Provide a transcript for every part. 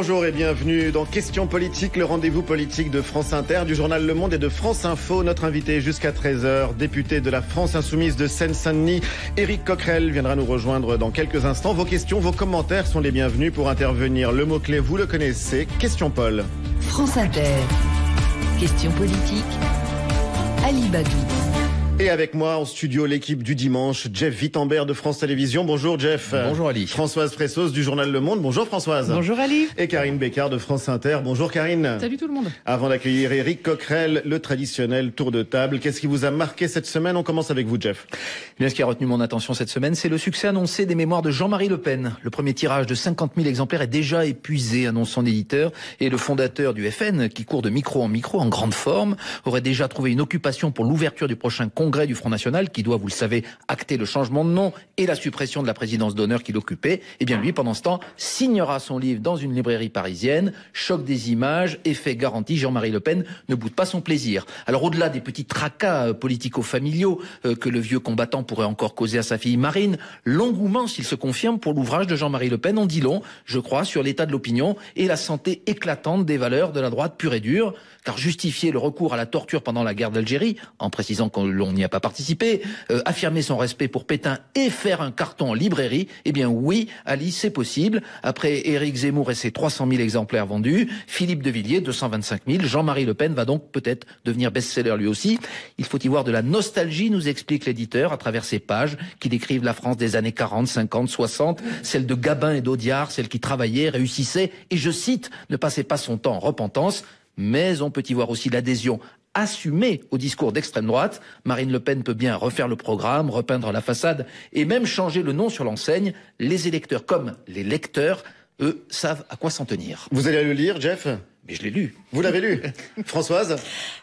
Bonjour et bienvenue dans Question Politique, le rendez-vous politique de France Inter, du journal Le Monde et de France Info. Notre invité jusqu'à 13h, député de la France Insoumise de Seine-Saint-Denis, Éric Coquerel, viendra nous rejoindre dans quelques instants. Vos questions, vos commentaires sont les bienvenus pour intervenir. Le mot-clé, vous le connaissez, Question Paul. France Inter, Question Politique, Ali Badou. Et avec moi en studio, l'équipe du dimanche, Jeff Wittenberg de France Télévisions. Bonjour Jeff. Bonjour Ali. Françoise Pressos du journal Le Monde. Bonjour Françoise. Bonjour Ali. Et Karine Bécard de France Inter. Bonjour Karine. Salut tout le monde. Avant d'accueillir Éric Coquerel, le traditionnel tour de table. Qu'est-ce qui vous a marqué cette semaine? On commence avec vous Jeff. Bien, ce qui a retenu mon attention cette semaine, c'est le succès annoncé des mémoires de Jean-Marie Le Pen. Le premier tirage de 50 000 exemplaires est déjà épuisé, annonce son éditeur. Et le fondateur du FN, qui court de micro en grande forme, aurait déjà trouvé une occupation pour l'ouverture du prochain congrès du Front National, qui doit, vous le savez, acter le changement de nom et la suppression de la présidence d'honneur qu'il occupait. Et bien lui, pendant ce temps, signera son livre dans une librairie parisienne. Choc des images, effet garanti, Jean-Marie Le Pen ne boude pas son plaisir. Alors au-delà des petits tracas politico-familiaux que le vieux combattant pourrait encore causer à sa fille Marine, l'engouement, s'il se confirme, pour l'ouvrage de Jean-Marie Le Pen en dit long, je crois, sur l'état de l'opinion et la santé éclatante des valeurs de la droite pure et dure. Car justifier le recours à la torture pendant la guerre d'Algérie, en précisant qu'on n'y a pas participé, affirmer son respect pour Pétain et faire un carton en librairie, eh bien oui, Ali, c'est possible. Après Éric Zemmour et ses 300 000 exemplaires vendus, Philippe de Villiers, 225 000, Jean-Marie Le Pen va donc peut-être devenir best-seller lui aussi. Il faut y voir de la nostalgie, nous explique l'éditeur, à travers ces pages qui décrivent la France des années 40, 50, 60, celle de Gabin et d'Audiard, celle qui travaillait, réussissait, et je cite, ne passait pas son temps en repentance. Mais on peut y voir aussi l'adhésion assumée au discours d'extrême droite. Marine Le Pen peut bien refaire le programme, repeindre la façade et même changer le nom sur l'enseigne. Les électeurs comme les lecteurs, eux, savent à quoi s'en tenir. Vous allez le lire, Jeff? Mais je l'ai lu. Vous l'avez lu? Françoise?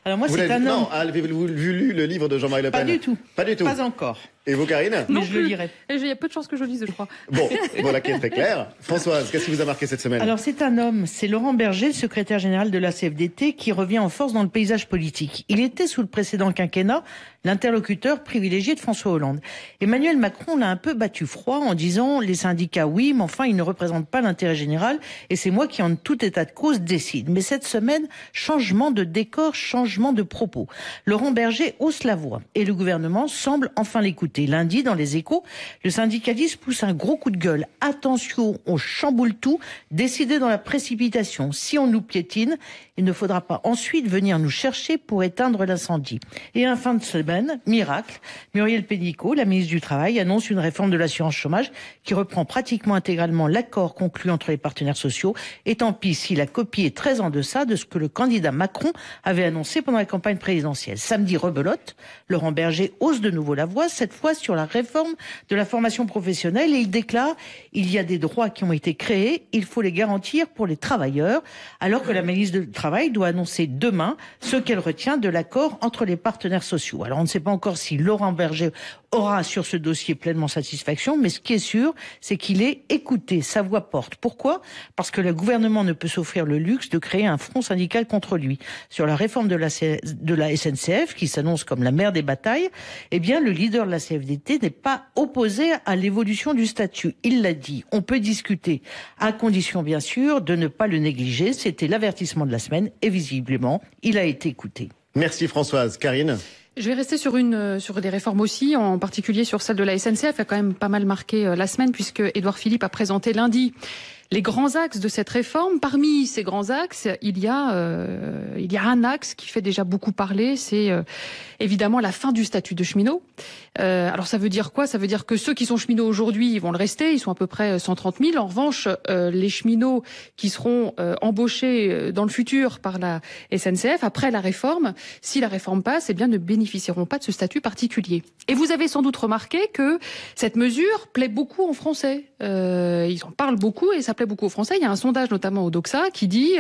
Alors moi, c'est un homme. Non, avez-vous lu le livre de Jean-Marie Le Pen? Pas du tout. Pas du tout. Pas encore. Et vous, Karine? Non, je le lirai. Il y a peu de chances que je le lise, je crois. Bon, voilà qui est très clair. Françoise, qu'est-ce qui vous a marqué cette semaine? Alors c'est un homme, c'est Laurent Berger, le secrétaire général de la CFDT, qui revient en force dans le paysage politique. Il était sous le précédent quinquennat l'interlocuteur privilégié de François Hollande. Emmanuel Macron l'a un peu battu froid en disant les syndicats oui, mais enfin ils ne représentent pas l'intérêt général et c'est moi qui en tout état de cause décide. Mais cette semaine, changement de décor, changement de propos. Laurent Berger hausse la voix et le gouvernement semble enfin l'écouter. Lundi, dans les Échos, le syndicaliste pousse un gros coup de gueule. Attention, on chamboule tout, décidé dans la précipitation. Si on nous piétine, il ne faudra pas ensuite venir nous chercher pour éteindre l'incendie. Et en fin de semaine, miracle, Muriel Pénicaud, la ministre du Travail, annonce une réforme de l'assurance chômage qui reprend pratiquement intégralement l'accord conclu entre les partenaires sociaux. Et tant pis si la copie est très en deçà de ce que le candidat Macron avait annoncé pendant la campagne présidentielle. Samedi, rebelote, Laurent Berger hausse de nouveau la voix, cette fois sur la réforme de la formation professionnelle, et il déclare « Il y a des droits qui ont été créés, il faut les garantir pour les travailleurs », alors que la ministre du Travail doit annoncer demain ce qu'elle retient de l'accord entre les partenaires sociaux. Alors on ne sait pas encore si Laurent Berger aura sur ce dossier pleinement satisfaction, mais ce qui est sûr, c'est qu'il est écouté, sa voix porte. Pourquoi? Parce que le gouvernement ne peut s'offrir le luxe de créer un front syndical contre lui. Sur la réforme de la SNCF, qui s'annonce comme la mère des batailles, eh bien le leader de la CFDT n'est pas opposé à l'évolution du statut. Il l'a dit, on peut discuter, à condition bien sûr de ne pas le négliger. C'était l'avertissement de la semaine et visiblement, il a été écouté. Merci Françoise. Karine? Je vais rester sur des réformes aussi, en particulier sur celle de la SNCF, qui a quand même pas mal marqué la semaine, puisque Édouard Philippe a présenté lundi les grands axes de cette réforme. Parmi ces grands axes, il y a un axe qui fait déjà beaucoup parler, c'est évidemment la fin du statut de cheminot. Alors ça veut dire quoi? Ça veut dire que ceux qui sont cheminots aujourd'hui, ils vont le rester, ils sont à peu près 130 000. En revanche, les cheminots qui seront embauchés dans le futur par la SNCF, après la réforme, si la réforme passe, eh bien ne bénéficieront pas de ce statut particulier. Et vous avez sans doute remarqué que cette mesure plaît beaucoup en Français. Ils en parlent beaucoup et ça plaît beaucoup aux Français. Il y a un sondage notamment au Doxa qui dit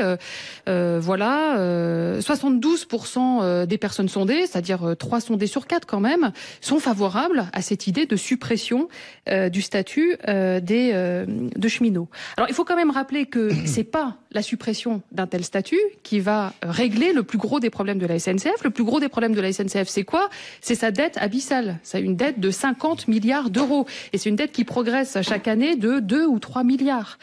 72% des personnes sondées, c'est-à-dire 3 sondés sur 4 quand même, sont favorables à cette idée de suppression du statut de cheminots. Alors il faut quand même rappeler que c'est pas la suppression d'un tel statut qui va régler le plus gros des problèmes de la SNCF. Le plus gros des problèmes de la SNCF, c'est quoi? C'est sa dette abyssale. C'est une dette de 50 milliards d'euros. Et c'est une dette qui progresse chaque année de 2 ou 3 milliards.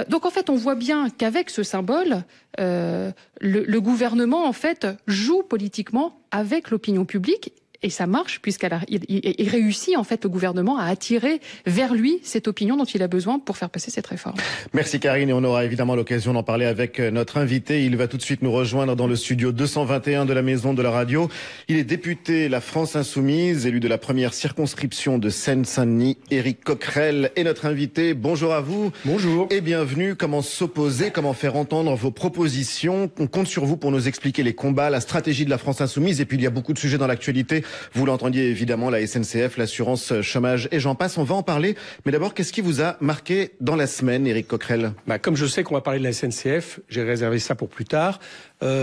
Donc en fait, on voit bien qu'avec ce symbole, le gouvernement en fait joue politiquement avec l'opinion publique. Et ça marche puisqu'il réussit en fait le gouvernement à attirer vers lui cette opinion dont il a besoin pour faire passer cette réforme. Merci Karine, et on aura évidemment l'occasion d'en parler avec notre invité. Il va tout de suite nous rejoindre dans le studio 221 de la Maison de la Radio. Il est député La France Insoumise, élu de la première circonscription de Seine-Saint-Denis. Éric Coquerel est notre invité. Bonjour à vous. Bonjour. Et bienvenue. Comment s'opposer, comment faire entendre vos propositions? On compte sur vous pour nous expliquer les combats, la stratégie de La France Insoumise. Et puis il y a beaucoup de sujets dans l'actualité. Vous l'entendiez évidemment, la SNCF, l'assurance chômage et j'en passe. On va en parler. Mais d'abord, qu'est-ce qui vous a marqué dans la semaine, Éric Coquerel? Comme je sais qu'on va parler de la SNCF, j'ai réservé ça pour plus tard.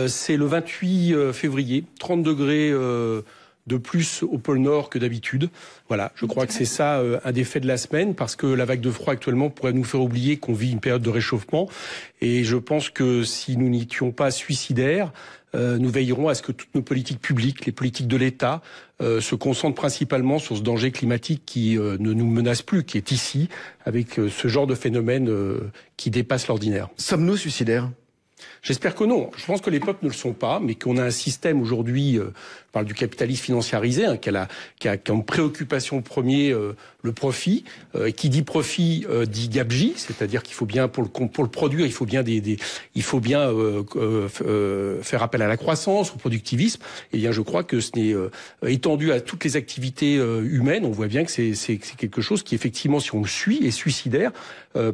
C'est le 28 février, 30 degrés de plus au pôle Nord que d'habitude. Voilà, je crois que c'est ça un des faits de la semaine, parce que la vague de froid actuellement pourrait nous faire oublier qu'on vit une période de réchauffement. Et je pense que si nous n'étions pas suicidaires, nous veillerons à ce que toutes nos politiques publiques, les politiques de l'État, se concentrent principalement sur ce danger climatique qui ne nous menace plus, qui est ici, avec ce genre de phénomène qui dépasse l'ordinaire. Sommes-nous suicidaires? J'espère que non. Je pense que les peuples ne le sont pas, mais qu'on a un système aujourd'hui, je parle du capitalisme financiarisé, qui a comme préoccupation premier le profit. Qui dit profit dit gabegie, c'est-à-dire qu'il faut bien pour le produire, il faut bien faire appel à la croissance, au productivisme. Et bien, je crois que ce n'est étendu à toutes les activités humaines. On voit bien que c'est quelque chose qui, effectivement, si on le suit, est suicidaire,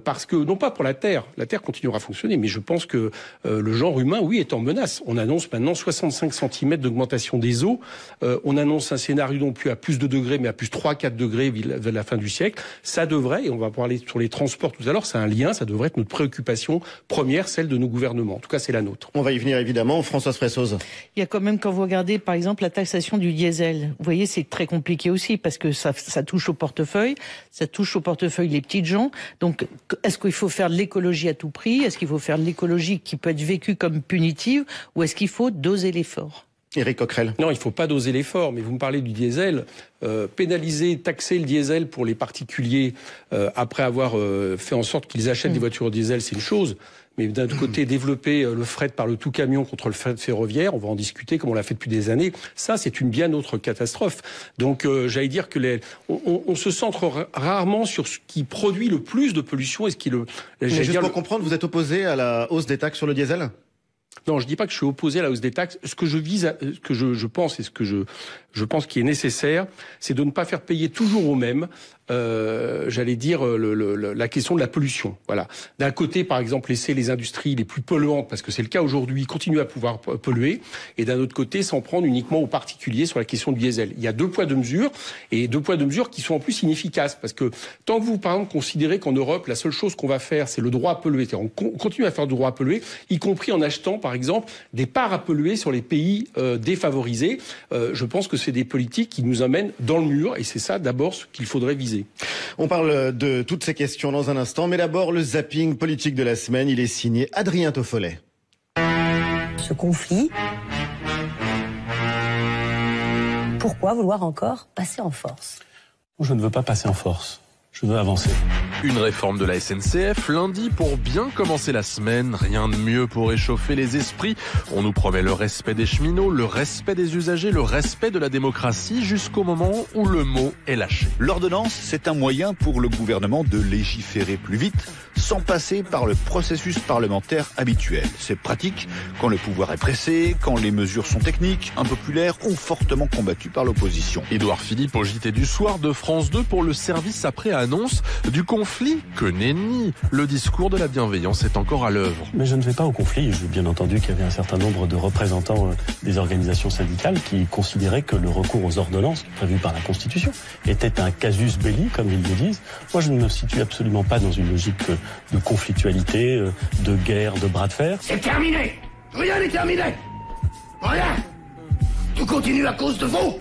parce que non pas pour la Terre continuera à fonctionner, mais je pense que le genre humain, oui, est en menace. On annonce maintenant 65 cm d'augmentation des eaux. On annonce un scénario non plus à plus de degrés, mais à plus 3-4 degrés vers la fin du siècle. Ça devrait, et on va parler sur les transports tout à l'heure, c'est un lien, ça devrait être notre préoccupation première, celle de nos gouvernements. En tout cas, c'est la nôtre. On va y venir évidemment. Françoise Fressoz. Il y a quand même, quand vous regardez par exemple la taxation du diesel, vous voyez, c'est très compliqué aussi parce que ça touche au portefeuille, les petites gens. Donc, est-ce qu'il faut faire de l'écologie à tout prix? Est-ce qu'il faut faire de l'écologie qui peut être vécue comme punitive, ou est-ce qu'il faut doser l'effort? Éric Coquerel. Non, il ne faut pas doser l'effort, mais vous me parlez du diesel. Pénaliser, taxer le diesel pour les particuliers après avoir fait en sorte qu'ils achètent des voitures au diesel, c'est une chose. Mais d'un autre côté, développer le fret par le tout camion contre le fret ferroviaire, on va en discuter comme on l'a fait depuis des années, ça c'est une bien autre catastrophe. Donc j'allais dire que on se centre rarement sur ce qui produit le plus de pollution et ce qui le... Mais juste pour comprendre, vous êtes opposé à la hausse des taxes sur le diesel? Non, je dis pas que je suis opposé à la hausse des taxes. Ce que je vise, ce que je pense et ce que je pense qui est nécessaire, c'est de ne pas faire payer toujours aux mêmes, j'allais dire, la question de la pollution. Voilà. D'un côté, par exemple, laisser les industries les plus polluantes, parce que c'est le cas aujourd'hui, continuer à pouvoir polluer, et d'un autre côté, s'en prendre uniquement aux particuliers sur la question du diesel. Il y a deux poids, deux mesures, et deux poids, deux mesures qui sont en plus inefficaces, parce que tant que vous, par exemple, considérez qu'en Europe, la seule chose qu'on va faire, c'est le droit à polluer, c'est-à-dire on continue à faire du droit à polluer, y compris en achetant, par exemple, des parts à polluer sur les pays défavorisés. Je pense que c'est des politiques qui nous amènent dans le mur, et c'est ça d'abord ce qu'il faudrait viser. On parle de toutes ces questions dans un instant, mais d'abord le zapping politique de la semaine, il est signé Adrien Toffolet. Ce conflit, pourquoi vouloir encore passer en force? Je ne veux pas passer en force. Je veux avancer. Une réforme de la SNCF lundi pour bien commencer la semaine. Rien de mieux pour réchauffer les esprits. On nous promet le respect des cheminots, le respect des usagers, le respect de la démocratie jusqu'au moment où le mot est lâché. L'ordonnance, c'est un moyen pour le gouvernement de légiférer plus vite sans passer par le processus parlementaire habituel. C'est pratique quand le pouvoir est pressé, quand les mesures sont techniques, impopulaires ou fortement combattues par l'opposition. Édouard Philippe au JT du soir de France 2 pour le service après annonce du conflit que nenni. Le discours de la bienveillance est encore à l'œuvre. Mais je ne vais pas au conflit. J'ai bien entendu qu'il y avait un certain nombre de représentants des organisations syndicales qui considéraient que le recours aux ordonnances prévues par la Constitution était un casus belli, comme ils le disent. Moi, je ne me situe absolument pas dans une logique de conflictualité, de guerre, de bras de fer. C'est terminé. Rien n'est terminé. Rien. Tout continue à cause de vous.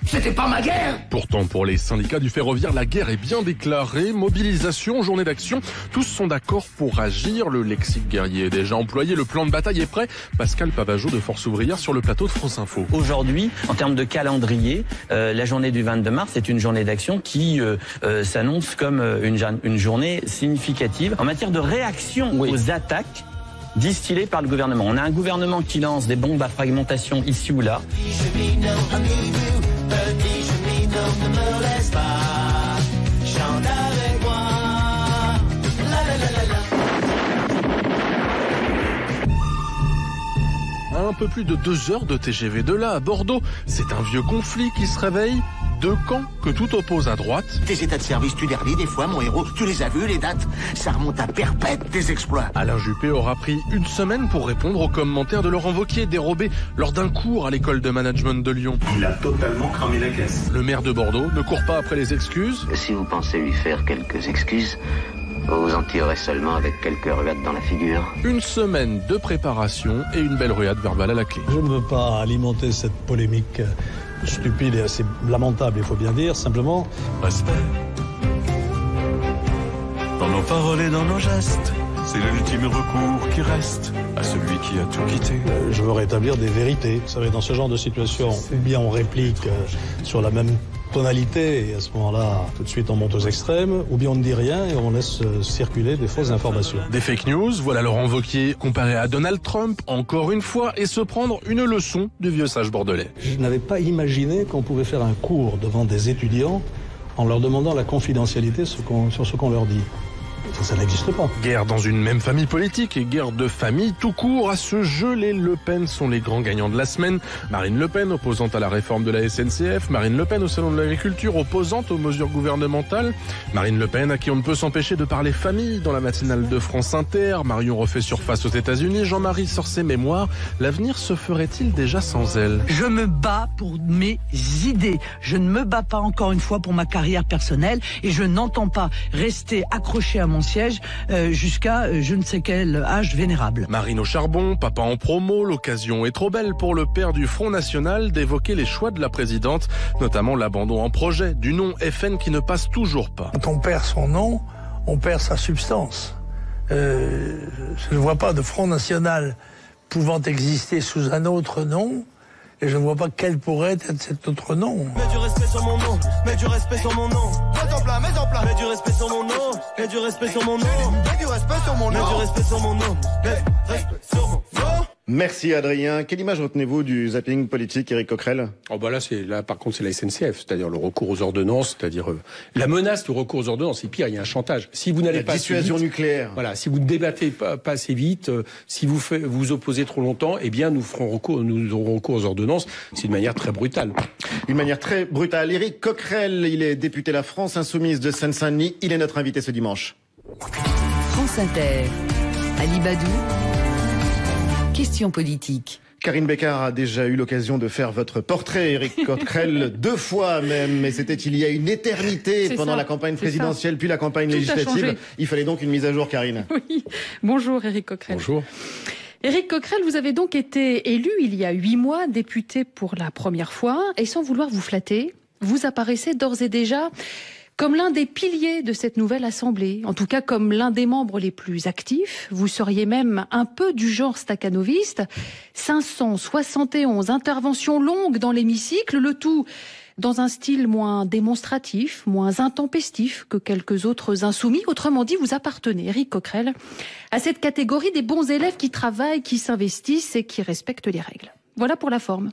C'était pas ma guerre. Pourtant, pour les syndicats du ferroviaire, la guerre est bien déclarée. Mobilisation, journée d'action, tous sont d'accord pour agir. Le lexique guerrier est déjà employé, le plan de bataille est prêt. Pascal Pavageau de Force Ouvrière sur le plateau de France Info. Aujourd'hui, en termes de calendrier, la journée du 22 mars est une journée d'action qui s'annonce comme une journée significative en matière de réaction aux attaques distillées par le gouvernement. On a un gouvernement qui lance des bombes à fragmentation ici ou là. Un peu plus de 2 heures de TGV de là à Bordeaux. C'est un vieux conflit qui se réveille. 2 camps que tout oppose à droite. Tes états de service, tu les relis des fois, mon héros. Tu les as vus, les dates. Ça remonte à perpète, tes exploits. Alain Juppé aura pris 1 semaine pour répondre aux commentaires de Laurent Wauquiez dérobés lors d'un cours à l'école de management de Lyon. Il a totalement cramé la caisse. Le maire de Bordeaux ne court pas après les excuses. Si vous pensez lui faire quelques excuses, vous vous en tirerez seulement avec quelques ruades dans la figure. 1 semaine de préparation et une belle ruade verbale à la clé. Je ne veux pas alimenter cette polémique stupide et assez lamentable, il faut bien dire, simplement... Respect. Dans nos paroles et dans nos gestes, c'est l'ultime recours qui reste à celui qui a tout quitté. Je veux rétablir des vérités. Vous savez, dans ce genre de situation, ou bien on réplique sur la même tonalité, et à ce moment-là, tout de suite on monte aux extrêmes, ou bien on ne dit rien et on laisse circuler des fausses informations. Des fake news, voilà Laurent Wauquiez comparé à Donald Trump, encore une fois, et se prendre une leçon du vieux sage bordelais. Je n'avais pas imaginé qu'on pouvait faire un cours devant des étudiants en leur demandant la confidentialité sur ce qu'on leur dit. Ça n'existe pas. Guerre dans une même famille politique et guerre de famille tout court. À ce jeu, les Le Pen sont les grands gagnants de la semaine. Marine Le Pen, opposante à la réforme de la SNCF. Marine Le Pen au Salon de l'Agriculture, opposante aux mesures gouvernementales. Marine Le Pen, à qui on ne peut s'empêcher de parler famille dans la matinale de France Inter. Marion refait surface aux États-Unis. Jean-Marie sort ses mémoires. L'avenir se ferait-il déjà sans elle? Je me bats pour mes idées. Je ne me bats pas encore une fois pour ma carrière personnelle et je n'entends pas rester accroché à mon siège jusqu'à je ne sais quel âge vénérable. Marine au charbon, papa en promo, l'occasion est trop belle pour le père du Front National d'évoquer les choix de la présidente, notamment l'abandon en projet du nom FN qui ne passe toujours pas. Quand on perd son nom, on perd sa substance. Je ne vois pas de Front National pouvant exister sous un autre nom. Et je ne vois pas quel pourrait être cet autre nom. Mets du respect sur mon nom, mets du respect sur mon nom. Mets en plat, mets du respect sur mon nom, mets du respect sur mon nom. Mets du respect sur mon nom, mets du respect sur mon nom, mets du respect sur mon nom. Merci Adrien. Quelle image retenez-vous du zapping politique, Éric Coquerel? Là, par contre, c'est la SNCF, c'est-à-dire le recours aux ordonnances, c'est-à-dire la menace du recours aux ordonnances. C'est pire, il y a un chantage. Si vous n'allez pas dissuasion assez vite, nucléaire. Voilà, si vous ne débattez pas assez vite, si vous opposez trop longtemps, eh bien, nous aurons recours aux ordonnances. C'est une manière très brutale. Une manière très brutale. Éric Coquerel, il est député La France Insoumise de Seine-Saint-Denis. Il est notre invité ce dimanche. France Inter. Ali Badou. Question politique. Karine Bécard a déjà eu l'occasion de faire votre portrait, Éric Coquerel, 2 fois même, mais c'était il y a une éternité pendant la campagne présidentielle, puis la campagne législative. Il fallait donc une mise à jour, Karine. Oui. Bonjour, Éric Coquerel. Bonjour. Éric Coquerel, vous avez donc été élu il y a 8 mois, député pour la première fois, et sans vouloir vous flatter, vous apparaissez d'ores et déjà comme l'un des piliers de cette nouvelle Assemblée, en tout cas comme l'un des membres les plus actifs. Vous seriez même un peu du genre stakhanoviste. 571 interventions longues dans l'hémicycle, le tout dans un style moins démonstratif, moins intempestif que quelques autres insoumis. Autrement dit, vous appartenez, Éric Coquerel, à cette catégorie des bons élèves qui travaillent, qui s'investissent et qui respectent les règles. Voilà pour la forme.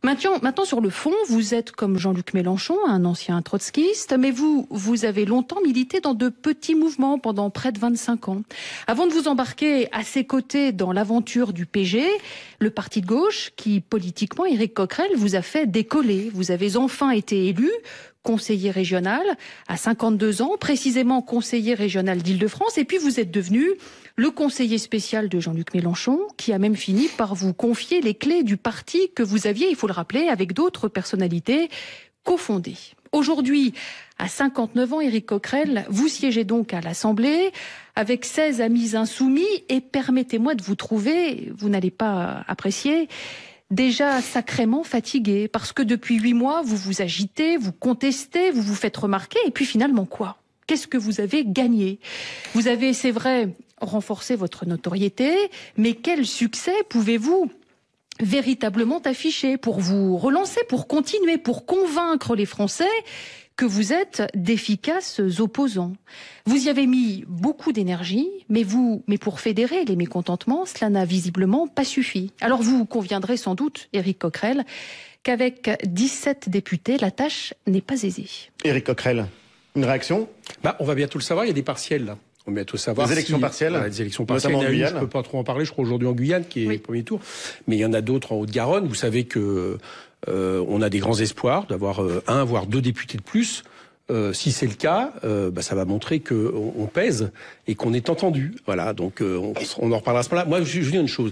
Maintenant, sur le fond, vous êtes comme Jean-Luc Mélenchon, un ancien trotskiste, mais vous avez longtemps milité dans de petits mouvements pendant près de 25 ans. Avant de vous embarquer à ses côtés dans l'aventure du PG, le parti de gauche, qui politiquement, Éric Coquerel, vous a fait décoller. Vous avez enfin été élu conseiller régional à 52 ans, précisément conseiller régional d'Île-de-France, et puis vous êtes devenu le conseiller spécial de Jean-Luc Mélenchon, qui a même fini par vous confier les clés du parti que vous aviez, il faut le rappeler, avec d'autres personnalités, cofondé. Aujourd'hui, à 59 ans, Éric Coquerel, vous siégez donc à l'Assemblée avec 16 amis insoumis et permettez-moi de vous trouver, vous n'allez pas apprécier, déjà sacrément fatigué, parce que depuis 8 mois, vous vous agitez, vous contestez, vous vous faites remarquer, et puis finalement quoi? Qu'est-ce que vous avez gagné? Vous avez, c'est vrai, renforcé votre notoriété, mais quel succès pouvez-vous véritablement afficher pour vous relancer, pour continuer, pour convaincre les Français que vous êtes d'efficaces opposants? Vous y avez mis beaucoup d'énergie, mais pour fédérer les mécontentements, cela n'a visiblement pas suffi. Alors vous conviendrez sans doute, Éric Coquerel, qu'avec 17 députés, la tâche n'est pas aisée. Éric Coquerel, une réaction? On va bientôt le savoir, il y a des partiels là. On va bientôt savoir. Les élections partielles, des élections partielles. notamment en Guyane. Je ne peux pas trop en parler, je crois aujourd'hui en Guyane, qui est le premier tour. Mais il y en a d'autres en Haute-Garonne. Vous savez que on a des grands espoirs d'avoir 1 voire 2 députés de plus. Si c'est le cas, ça va montrer qu'on pèse et qu'on est entendu. Voilà, donc on en reparlera à ce moment-là. Moi, je dis une chose.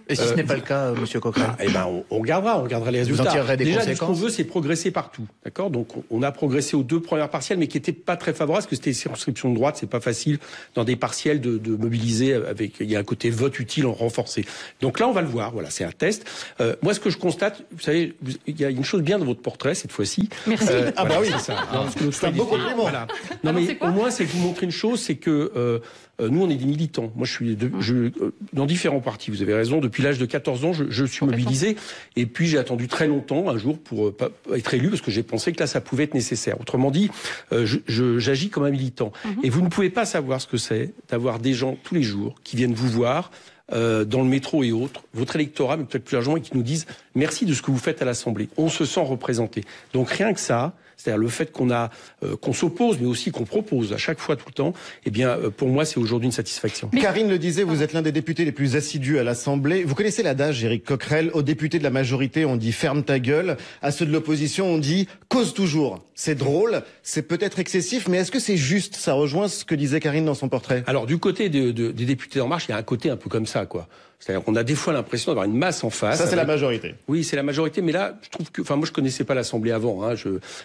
Et si ce n'est pas le cas, Monsieur Coquerel? On regardera les résultats. Vous en tirerez des Déjà, conséquences. ce qu'on veut, c'est progresser partout. D'accord. Donc, on a progressé aux 2 premières partielles, mais qui n'étaient pas très favorables, parce que c'était des circonscriptions de droite. C'est pas facile dans des partielles de mobiliser avec. Il y a un côté vote utile en renforcé. Donc là, on va le voir. Voilà, c'est un test. Moi, ce que je constate, vous savez, il y a une chose bien dans votre portrait cette fois-ci. Merci. Oui, c'est ça. C'est un beau compliment. Voilà. Non, mais au moins, c'est que vous montrez une chose, c'est que nous, on est des militants. Moi, je suis dans différents partis. Vous avez raison. Depuis l'âge de 14 ans, je suis mobilisé. Et puis, j'ai attendu très longtemps, un jour, pour être élu, parce que j'ai pensé que là, ça pouvait être nécessaire. Autrement dit, j'agis comme un militant. Et vous ne pouvez pas savoir ce que c'est d'avoir des gens tous les jours qui viennent vous voir dans le métro et autres, votre électorat, mais peut-être plus largement, et qui nous disent merci de ce que vous faites à l'Assemblée. On se sent représenté. Donc rien que ça, c'est-à-dire le fait qu'on s'oppose, mais aussi qu'on propose à chaque fois, tout le temps, pour moi, c'est aujourd'hui une satisfaction. Karine le disait, vous êtes l'un des députés les plus assidus à l'Assemblée. Vous connaissez l'adage, Éric Coquerel, aux députés de la majorité, on dit ferme ta gueule. À ceux de l'opposition, on dit cause toujours. C'est drôle, c'est peut-être excessif, mais est-ce que c'est juste? Ça rejoint ce que disait Karine dans son portrait. Alors, du côté des députés d'En Marche, il y a un côté un peu comme ça, quoi. C'est-à-dire qu'on a des fois l'impression d'avoir une masse en face. Ça, c'est la majorité. Oui, c'est la majorité, mais là, je trouve que, moi, je connaissais pas l'Assemblée avant,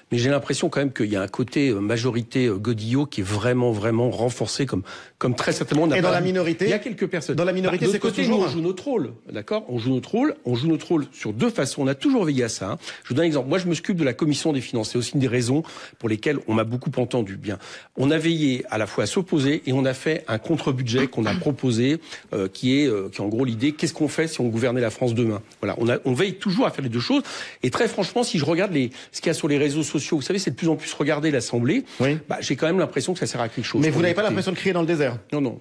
mais j'ai l'impression quand même qu'il y a un côté majorité Godillot qui est vraiment, vraiment renforcé, comme très certainement. Et dans la minorité? Il y a quelques personnes. Dans la minorité, c'est côté, nous, on joue notre rôle, d'accord? On joue notre rôle sur 2 façons. On a toujours veillé à ça. Je vous donne un exemple. Moi, je m'occupe de la commission des finances. C'est aussi une des raisons pour lesquelles on m'a beaucoup entendu. Bien. On a veillé à la fois à s'opposer et on a fait un contre-budget qu'on a proposé, qui est en gros l'idée, qu'est-ce qu'on fait si on gouvernait la France demain? Voilà. On veille toujours à faire les 2 choses. Et très franchement, si je regarde ce qu'il y a sur les réseaux sociaux, vous savez, c'est de plus en plus regarder l'Assemblée. Oui. J'ai quand même l'impression que ça sert à quelque chose. Mais vous n'avez pas l'impression de crier dans le désert? Non.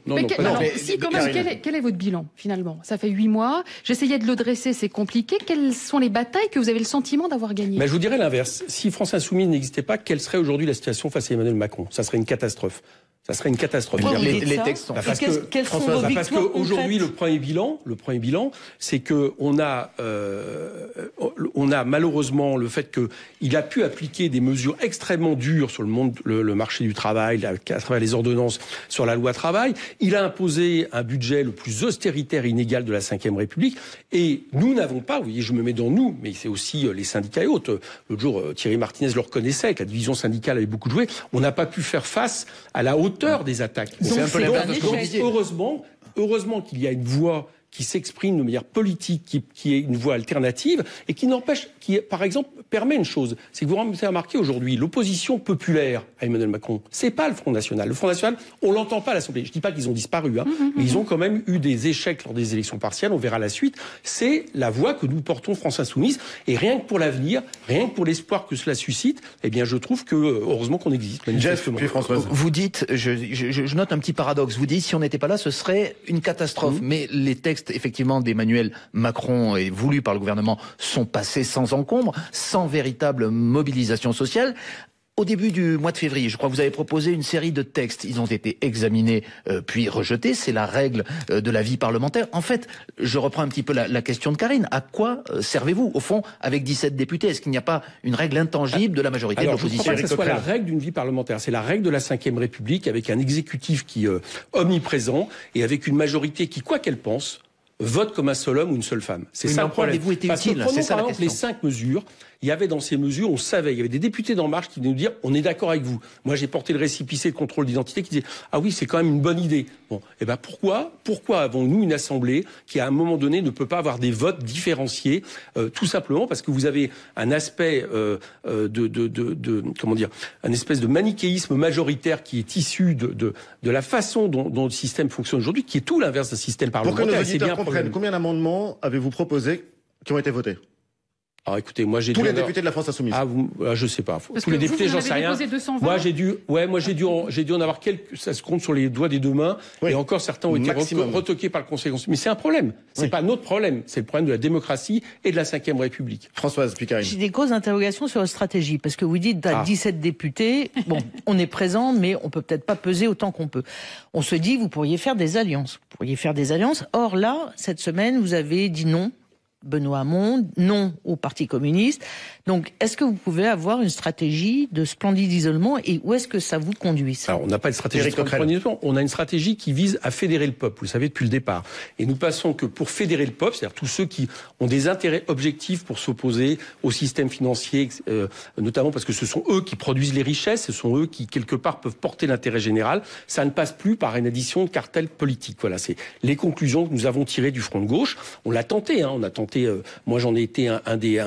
Si, quand même, quel est votre bilan, finalement? Ça fait 8 mois. J'essayais de le dresser, c'est compliqué. Quelles sont les batailles que vous avez le sentiment d'avoir gagnées? Je vous dirais l'inverse. Si France Insoumise n'existait pas, quelle serait aujourd'hui la situation face à Emmanuel Macron? Ça serait une catastrophe. Ça serait une catastrophe. Les textes sont. Parce qu'aujourd'hui, le premier bilan, c'est que on a malheureusement le fait qu'il a pu appliquer des mesures extrêmement dures sur le marché du travail, à travers les ordonnances sur la loi travail. Il a imposé un budget le plus austéritaire et inégal de la Ve République. Et nous n'avons pas, vous voyez, je me mets dans nous, mais c'est aussi les syndicats et autres. L'autre jour, Thierry Martinez le reconnaissait, que la division syndicale avait beaucoup joué. On n'a pas pu faire face à la hauteur des attaques. C'est un peu heureusement qu'il y a une voix qui s'exprime de manière politique, qui est une voie alternative, et qui par exemple, permet une chose. C'est que vous avez remarqué aujourd'hui, l'opposition populaire à Emmanuel Macron, c'est pas le Front National. Le Front National, on l'entend pas à l'Assemblée. Je dis pas qu'ils ont disparu, mais ils ont quand même eu des échecs lors des élections partielles. On verra la suite. C'est la voix que nous portons, France Insoumise. Et rien que pour l'avenir, rien que pour l'espoir que cela suscite, je trouve que, heureusement qu'on existe. Jeff, puis Françoise. Vous dites, je note un petit paradoxe. Vous dites, si on n'était pas là, ce serait une catastrophe. Mais les textes, effectivement, d'Emmanuel Macron et voulus par le gouvernement sont passés sans encombre, sans véritable mobilisation sociale. Au début du mois de février, je crois que vous avez proposé une série de textes. Ils ont été examinés puis rejetés. C'est la règle de la vie parlementaire. En fait, je reprends un petit peu la question de Karine. À quoi servez-vous, au fond, avec 17 députés? Est-ce qu'il n'y a pas une règle intangible de la majorité de l'opposition? Je ne crois pas que ce soit la règle d'une vie parlementaire. C'est la règle de la Ve République, avec un exécutif qui est omniprésent et avec une majorité qui, quoi qu'elle pense, votent comme un seul homme ou une seule femme. C'est oui, ça le problème. Avez-vous été Parce utile, que prenons ça par exemple les 5 mesures. Il y avait dans ces mesures, on savait, il y avait des députés d'En Marche qui venaient nous dire on est d'accord avec vous. Moi j'ai porté le récépissé de contrôle d'identité qui disait ah oui c'est quand même une bonne idée. Bon, et ben pourquoi avons-nous une assemblée qui à un moment donné ne peut pas avoir des votes différenciés tout simplement parce que vous avez un aspect comment dire, un espèce de manichéisme majoritaire qui est issu de la façon dont le système fonctionne aujourd'hui, qui est tout l'inverse d'un système parlementaire. Pour que nos auditeurs comprennent, combien d'amendements avez-vous proposé qui ont été votés? Alors écoutez, moi j'ai tous les députés de la France Insoumise. Je sais pas. Tous les députés, j'en sais rien. 220. Moi j'ai dû en avoir quelques. Ça se compte sur les doigts des deux mains. Oui. Et encore certains ont été retoqués par le Conseil constitutionnel. Mais c'est un problème. C'est pas notre problème. C'est le problème de la démocratie et de la Ve République. Françoise Picarine. J'ai des grosses interrogations sur la stratégie parce que vous dites 17 députés. Bon, on est présent, mais on peut peut-être pas peser autant qu'on peut. On se dit vous pourriez faire des alliances. Or là, cette semaine, vous avez dit non. Benoît Hamon, non au Parti communiste. Donc, est-ce que vous pouvez avoir une stratégie de splendide isolement et où est-ce que ça vous conduit ça? Alors, on n'a pas de stratégie de splendide isolement. On a une stratégie qui vise à fédérer le peuple, vous le savez, depuis le départ. Et nous passons que pour fédérer le peuple, c'est-à-dire tous ceux qui ont des intérêts objectifs pour s'opposer au système financier, notamment parce que ce sont eux qui produisent les richesses, ce sont eux qui, quelque part, peuvent porter l'intérêt général. Ça ne passe plus par une addition de cartels politiques. Voilà, c'est les conclusions que nous avons tirées du Front de gauche. On l'a tenté, on a tenté. Moi, j'en ai été un des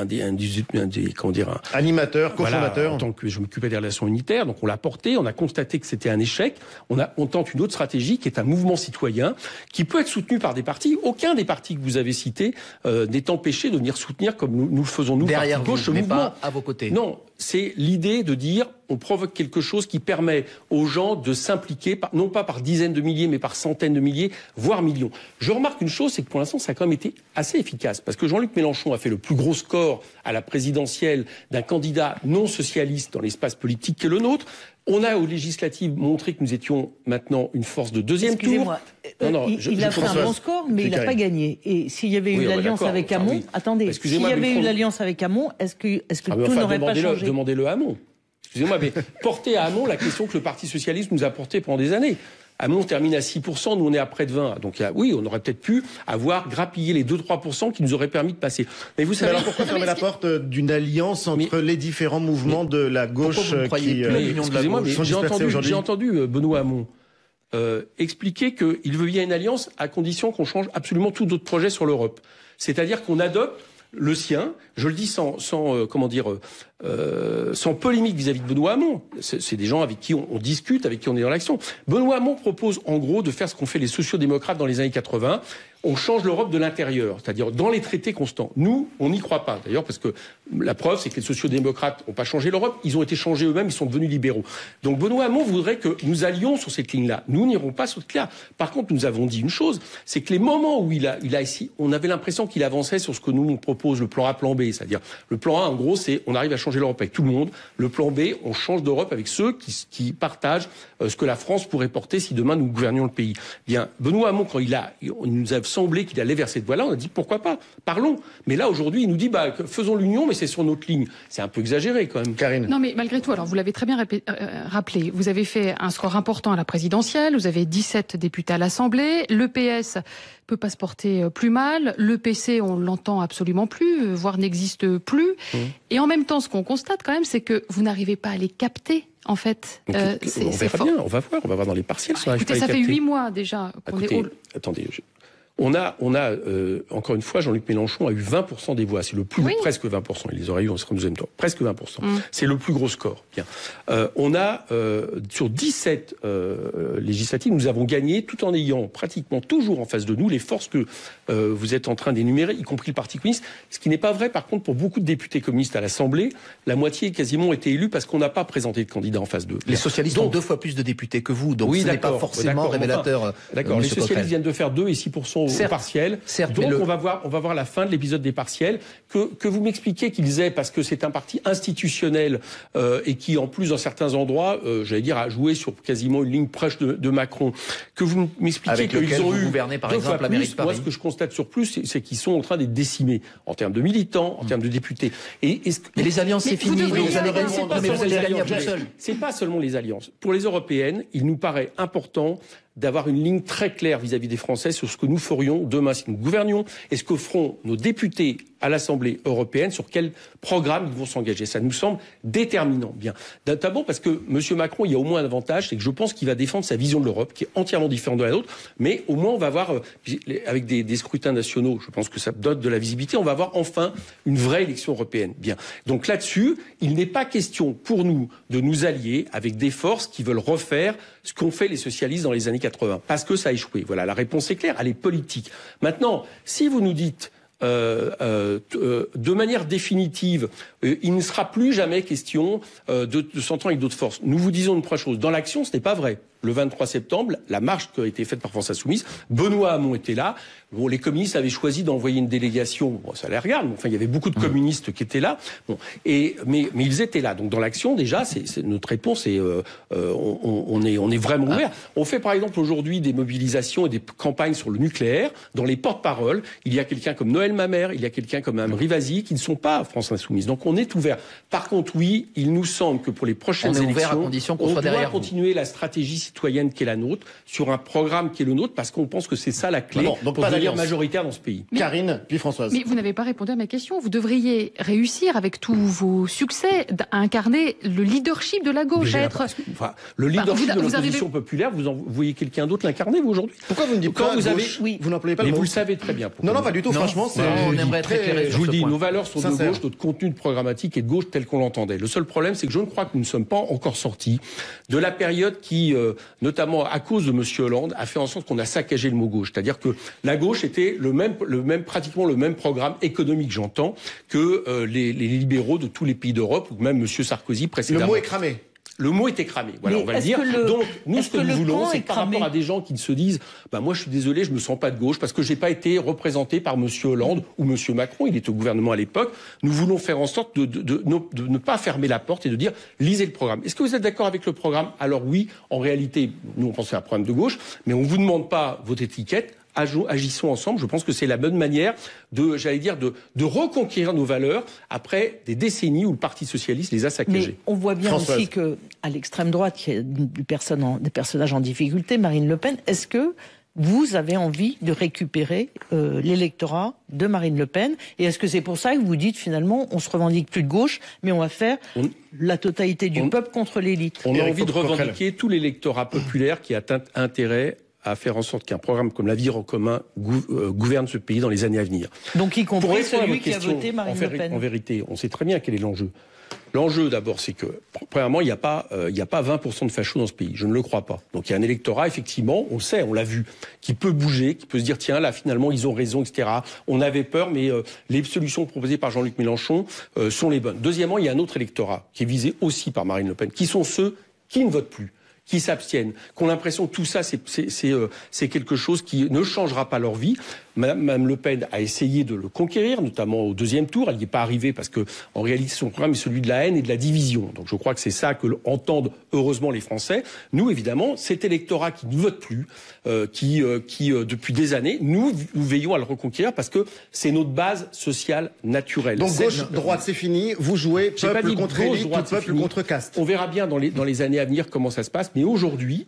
comment dire, animateur, cofondateur. Voilà, en tant que je m'occupais des relations unitaires, donc on l'a porté, on a constaté que c'était un échec. On tente une autre stratégie qui est un mouvement citoyen qui peut être soutenu par des partis. Aucun des partis que vous avez cités n'est empêché de venir soutenir comme nous le faisons nous derrière parti gauche, vous, mais mouvement. pas à vos côtés. Non, c'est l'idée de dire on provoque quelque chose qui permet aux gens de s'impliquer, non pas par dizaines de milliers, mais par centaines de milliers, voire millions. Je remarque une chose, c'est que pour l'instant, ça a quand même été assez efficace. Parce que Jean-Luc Mélenchon a fait le plus gros score à la présidentielle d'un candidat non socialiste dans l'espace politique qu'est le nôtre. On a aux législatives montré que nous étions maintenant une force de deuxième tour. Excusez-moi, il a fait un bon score, mais il n'a pas gagné. Et s'il y avait eu l'alliance avec Hamon, attendez, s'il y avait eu l'alliance avec Hamon, est-ce que tout n'aurait pas changé? Demandez-le à Hamon. Excusez-moi, mais portez à Hamon la question que le Parti socialiste nous a portée pendant des années. Hamon termine à 6%, nous on est à près de 20%. Donc oui, on aurait peut-être pu avoir grappillé les 2-3% qui nous auraient permis de passer. Mais vous savez, alors pourquoi fermer la porte d'une alliance entre les différents mouvements de la gauche qui excusez-moi, mais j'ai entendu Benoît Hamon expliquer qu'il veut bien une alliance à condition qu'on change absolument tout d'autres projets sur l'Europe. C'est-à-dire qu'on adopte le sien, je le dis sans polémique vis-à-vis de Benoît Hamon. C'est des gens avec qui on discute, avec qui on est dans l'action. Benoît Hamon propose en gros de faire ce qu'ont fait les sociodémocrates dans les années 80. On change l'Europe de l'intérieur, c'est-à-dire dans les traités constants. Nous, on n'y croit pas, d'ailleurs, parce que la preuve, c'est que les sociodémocrates n'ont pas changé l'Europe, ils ont été changés eux-mêmes, ils sont devenus libéraux. Donc Benoît Hamon voudrait que nous allions sur cette ligne-là. Nous n'irons pas sur cette ligne-là. Par contre, nous avons dit une chose, c'est que les moments où il a ici, on avait l'impression qu'il avançait sur ce que nous propose le plan A, plan B, c'est-à-dire le plan A, en gros, c'est on arrive à changer l'Europe avec tout le monde. Le plan B, on change d'Europe avec ceux qui partagent ce que la France pourrait porter si demain nous gouvernions le pays. Bien, Benoît Hamon, quand il nous a semblé qu'il allait vers cette voie-là, on a dit pourquoi pas, parlons. Mais là aujourd'hui, il nous dit faisons l'union, mais c'est sur notre ligne. C'est un peu exagéré quand même, Karine. Non, mais malgré tout, alors vous l'avez très bien rappelé, vous avez fait un score important à la présidentielle, vous avez 17 députés à l'Assemblée, le PS peut pas se porter plus mal, le PC on l'entend absolument plus, voire n'existe plus. Et en même temps, ce qu'on constate quand même, c'est que vous n'arrivez pas à les capter. En fait, on verra bien, on va voir dans les partiels. Écoutez, ça fait 8 mois déjà qu'on est au... Attendez, on a encore une fois, Jean-Luc Mélenchon a eu 20% des voix. C'est le plus presque 20%. Il les aurait eu, on serait au deuxième tour. Presque 20%. C'est le plus gros score. Bien. On a sur 17 législatives, nous avons gagné tout en ayant pratiquement toujours en face de nous les forces que vous êtes en train d'énumérer, y compris le Parti communiste. Ce qui n'est pas vrai, par contre, pour beaucoup de députés communistes à l'Assemblée. La moitié quasiment ont été élus parce qu'on n'a pas présenté de candidat en face d'eux. Les socialistes ont 2 fois plus de députés que vous, donc ce n'est pas forcément révélateur. D'accord. Les socialistes viennent de faire 2 et 6% aux partiels. Donc on va voir la fin de l'épisode des partiels. Que vous m'expliquiez qu'ils aient, parce que c'est un parti institutionnel et qui en plus dans certains endroits, j'allais dire, a joué sur quasiment une ligne proche de Macron. Que vous m'expliquiez qu'ils ont eu par exemple l'Amérique de Paris. Moi, ce que je constate sur plus, c'est qu'ils sont en train d'être décimés en termes de militants, en termes de députés. Mais les alliances, c'est fini. Vous allez gagner tout seul. C'est pas seulement les alliances. Pour les européennes, il nous paraît important d'avoir une ligne très claire vis-à-vis des Français sur ce que nous ferions demain si nous gouvernions et ce que feront nos députés à l'Assemblée européenne, sur quel programme ils vont s'engager. Ça nous semble déterminant. Bien. D'abord parce que M. Macron, il y a au moins un avantage, c'est que je pense qu'il va défendre sa vision de l'Europe, qui est entièrement différente de la nôtre, mais au moins on va avoir, avec des scrutins nationaux, je pense que ça donne de la visibilité, on va avoir enfin une vraie élection européenne. Bien. Donc là-dessus, il n'est pas question pour nous de nous allier avec des forces qui veulent refaire ce qu'ont fait les socialistes dans les années 80, parce que ça a échoué. Voilà, la réponse est claire, elle est politique. Maintenant, si vous nous dites de manière définitive, il ne sera plus jamais question de s'entendre avec d'autres forces. Nous vous disons une première chose. Dans l'action, ce n'est pas vrai. Le 23 septembre, la marche qui a été faite par France Insoumise, Benoît Hamon était là. Bon, les communistes avaient choisi d'envoyer une délégation. Bon, ça les regarde, mais enfin, il y avait beaucoup de communistes qui étaient là. Bon, mais ils étaient là. Donc, dans l'action, déjà, notre réponse est, on est vraiment ouvert. On fait, par exemple, aujourd'hui des mobilisations et des campagnes sur le nucléaire. Dans les porte-paroles, il y a quelqu'un comme Noël Mamère, il y a quelqu'un comme Mme Rivasi qui ne sont pas France Insoumise. Donc, on est ouvert. Par contre, oui, il nous semble que pour les prochaines élections, on doit continuer la stratégie citoyenne qui est la nôtre, sur un programme qui est le nôtre, parce qu'on pense que c'est ça la clé pour devenir majoritaire dans ce pays. Karine, puis Françoise. Mais vous n'avez pas répondu à ma question. Vous devriez réussir, avec tous vos succès, à incarner le leadership de la gauche. Le leadership de l'opposition populaire, vous voyez quelqu'un d'autre l'incarner, vous, aujourd'hui? Pourquoi vous ne dites pas gauche? Vous n'employez pas le mot. Mais vous le savez très bien. Non, pas du tout. Franchement, on aimerait être éclairé. Je vous le dis, nos valeurs sont de gauche, notre contenu de programmatique est de gauche tel qu'on l'entendait. Le seul problème, c'est que je ne crois que nous ne sommes pas encore sortis de la période qui, notamment à cause de M. Hollande, a fait en sorte qu'on a saccagé le mot gauche. C'est-à-dire que la gauche était pratiquement le même programme économique, j'entends, que les libéraux de tous les pays d'Europe, ou même M. Sarkozy précédemment. Le mot est cramé. Le mot était cramé, voilà, on va le dire. Donc, nous, ce que nous voulons, c'est par rapport à des gens qui se disent, moi, je suis désolé, je me sens pas de gauche parce que j'ai pas été représenté par M. Hollande ou M. Macron, il était au gouvernement à l'époque. Nous voulons faire en sorte de ne pas fermer la porte et de dire, lisez le programme. Est-ce que vous êtes d'accord avec le programme? Alors oui, en réalité, nous, on pense que c'est un problème de gauche, mais on vous demande pas votre étiquette. Agissons ensemble. Je pense que c'est la bonne manière de reconquérir nos valeurs après des décennies où le Parti socialiste les a saccagées. Mais on voit bien aussi que à l'extrême droite, il y a des personnages en difficulté. Marine Le Pen, est-ce que vous avez envie de récupérer l'électorat de Marine Le Pen? Et est-ce que c'est pour ça que vous dites finalement, on se revendique plus de gauche, mais on va faire la totalité du peuple contre l'élite? On a envie de revendiquer tout l'électorat populaire qui a intérêt à faire en sorte qu'un programme comme l'Avenir en commun gouverne ce pays dans les années à venir. Donc y compris celui qui a voté Marine Le Pen. En vérité, on sait très bien quel est l'enjeu. L'enjeu, d'abord, c'est que, premièrement, il n'y a pas 20% de fachos dans ce pays. Je ne le crois pas. Donc, il y a un électorat, effectivement, on le sait, on l'a vu, qui peut bouger, qui peut se dire, tiens, là, finalement, ils ont raison, etc. On avait peur, mais les solutions proposées par Jean-Luc Mélenchon sont les bonnes. Deuxièmement, il y a un autre électorat qui est visé aussi par Marine Le Pen, qui sont ceux qui ne votent plus, qui s'abstiennent, qui ont l'impression que tout ça, c'est quelque chose qui ne changera pas leur vie. Mme Le Pen a essayé de le conquérir, notamment au deuxième tour. Elle n'y est pas arrivée parce que, en réalité, son programme est celui de la haine et de la division. Donc, je crois que c'est ça que entendent heureusement les Français. Nous, évidemment, cet électorat qui ne vote plus, qui depuis des années, nous veillons à le reconquérir parce que c'est notre base sociale naturelle. Donc, gauche-droite, c'est fini. Vous jouez peuple contre élite, peuple contre caste. On verra bien dans les années à venir comment ça se passe. Mais aujourd'hui,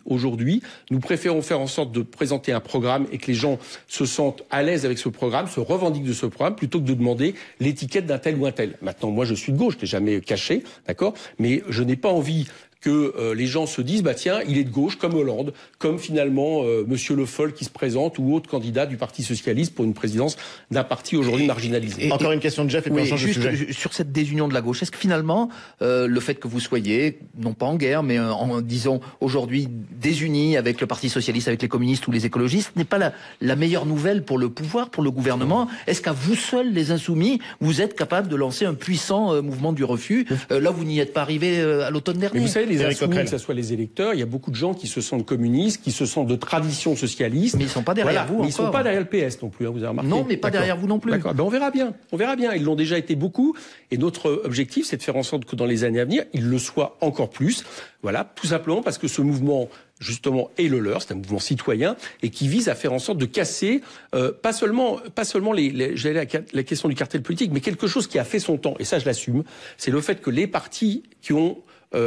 nous préférons faire en sorte de présenter un programme et que les gens se sentent à l'aise avec ce programme, se revendiquent de ce programme, plutôt que de demander l'étiquette d'un tel ou un tel. Maintenant, moi, je suis de gauche, je l'ai jamais caché, d'accord? Mais je n'ai pas envie que les gens se disent, tiens, il est de gauche, comme Hollande, comme finalement Monsieur Le Foll qui se présente, ou autre candidat du Parti Socialiste pour une présidence d'un parti aujourd'hui marginalisé. Encore une question de Jeff et puis on change de sujet. Sur cette désunion de la gauche, est-ce que finalement, le fait que vous soyez, non pas en guerre, mais en disons aujourd'hui désunis avec le Parti Socialiste, avec les communistes ou les écologistes, n'est pas la meilleure nouvelle pour le pouvoir, pour le gouvernement? Est-ce qu'à vous seuls, les insoumis, vous êtes capables de lancer un puissant mouvement du refus? Là, vous n'y êtes pas arrivé à l'automne dernier. Mais vous savez, les insoumis, que ce soit les électeurs, il y a beaucoup de gens qui se sentent communistes, qui se sentent de tradition socialiste. Mais ils ne sont pas derrière vous. Mais ils ne sont pas derrière le PS non plus, vous avez remarqué. Non, mais pas derrière vous non plus. D'accord. On verra bien. On verra bien. Ils l'ont déjà été beaucoup. Et notre objectif, c'est de faire en sorte que dans les années à venir, ils le soient encore plus. Voilà, tout simplement parce que ce mouvement, justement, est le leur, c'est un mouvement citoyen et qui vise à faire en sorte de casser pas seulement la question du cartel politique, mais quelque chose qui a fait son temps, et ça je l'assume, c'est le fait que les partis qui ont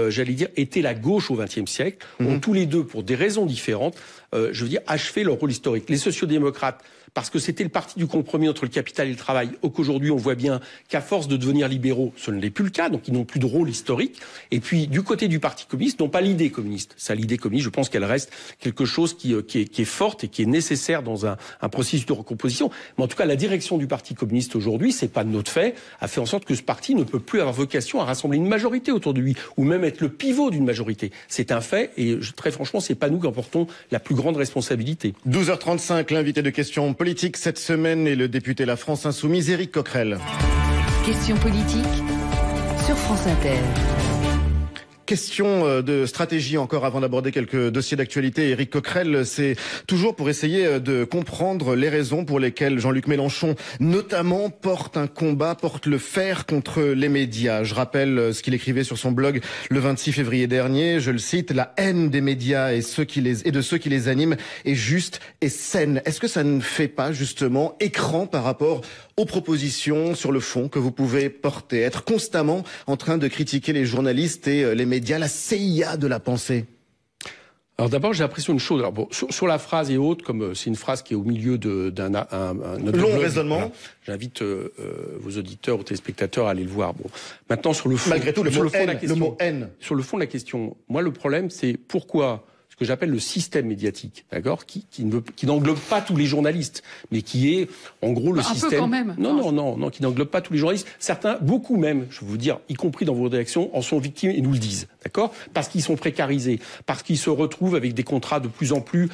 j'allais dire, étaient la gauche au XXe siècle, ont tous les deux, pour des raisons différentes, je veux dire, achevé leur rôle historique. Les sociodémocrates, parce que c'était le parti du compromis entre le capital et le travail, qu'aujourd'hui on voit bien qu'à force de devenir libéraux, ce n'est plus le cas, donc ils n'ont plus de rôle historique. Et puis du côté du Parti communiste, non pas l'idée communiste. Ça, l'idée communiste, je pense qu'elle reste quelque chose qui est forte et qui est nécessaire dans un processus de recomposition. Mais en tout cas, la direction du Parti communiste aujourd'hui, c'est pas de notre fait, a fait en sorte que ce parti ne peut plus avoir vocation à rassembler une majorité autour de lui, ou même être le pivot d'une majorité. C'est un fait, et très franchement, c'est pas nous qui en portons la plus grande responsabilité. 12h35, l'invité de questions politique cette semaine est le député La France Insoumise, Éric Coquerel. Questions politiques sur France Inter. Question de stratégie encore avant d'aborder quelques dossiers d'actualité. Éric Coquerel, c'est toujours pour essayer de comprendre les raisons pour lesquelles Jean-Luc Mélenchon, notamment, porte le fer contre les médias. Je rappelle ce qu'il écrivait sur son blog le 26 février dernier. Je le cite, la haine des médias et de ceux qui les animent est juste et saine. Est-ce que ça ne fait pas justement écran par rapport aux propositions sur le fond que vous pouvez porter, être constamment en train de critiquer les journalistes et les médias, la CIA de la pensée? Alors d'abord, j'ai l'impression une chose. Alors bon, sur la phrase et autres, comme c'est une phrase qui est au milieu d'un long raisonnement. Voilà, j'invite vos auditeurs ou téléspectateurs à aller le voir. Bon, maintenant sur le fond, malgré tout, le mot haine. Sur le fond de la question, moi le problème c'est pourquoi que j'appelle le système médiatique, d'accord, qui n'englobe pas tous les journalistes, mais qui est en gros le système. Un peu quand même. Non, qui n'englobe pas tous les journalistes. Certains, beaucoup même, je vais vous dire, y compris dans vos rédactions, en sont victimes et nous le disent, d'accord, parce qu'ils sont précarisés, parce qu'ils se retrouvent avec des contrats de plus en plus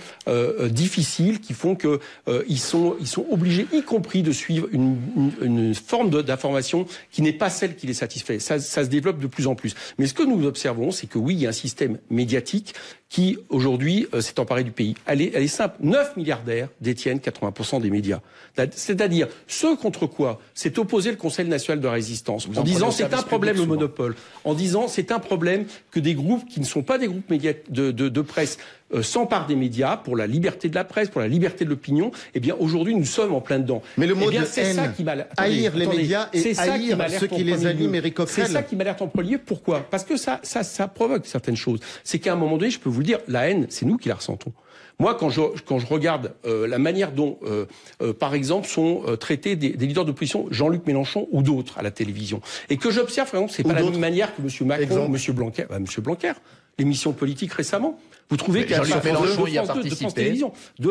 difficiles, qui font que ils sont obligés, y compris, de suivre une forme d'information qui n'est pas celle qui les satisfait. Ça se développe de plus en plus. Mais ce que nous observons, c'est que oui, il y a un système médiatique qui, aujourd'hui, s'est emparé du pays. Elle est simple. 9 milliardaires détiennent 80% des médias. C'est-à-dire, ceux contre quoi s'est opposé le Conseil national de résistance, en disant c'est un problème le monopole, en disant c'est un problème que des groupes qui ne sont pas des groupes de presse s'emparent des médias pour la liberté de la presse, pour la liberté de l'opinion. Eh bien, aujourd'hui, nous sommes en plein dedans. Mais le mot de haine, haïr les médias et haïr ceux qui les animent, Éric Coquerel. C'est ça qui m'alerte en premier lieu. Pourquoi? Parce que ça provoque certaines choses. C'est qu'à un moment donné, je peux vous le dire, la haine, c'est nous qui la ressentons. Moi, quand je regarde la manière dont, par exemple, sont traités des leaders d'opposition, Jean-Luc Mélenchon ou d'autres à la télévision, et que j'observe, par exemple, c'est pas la même manière que M. Macron ou M. Blanquer. M. Blanquer, l'émission politique récemment. Vous trouvez qu'il y a de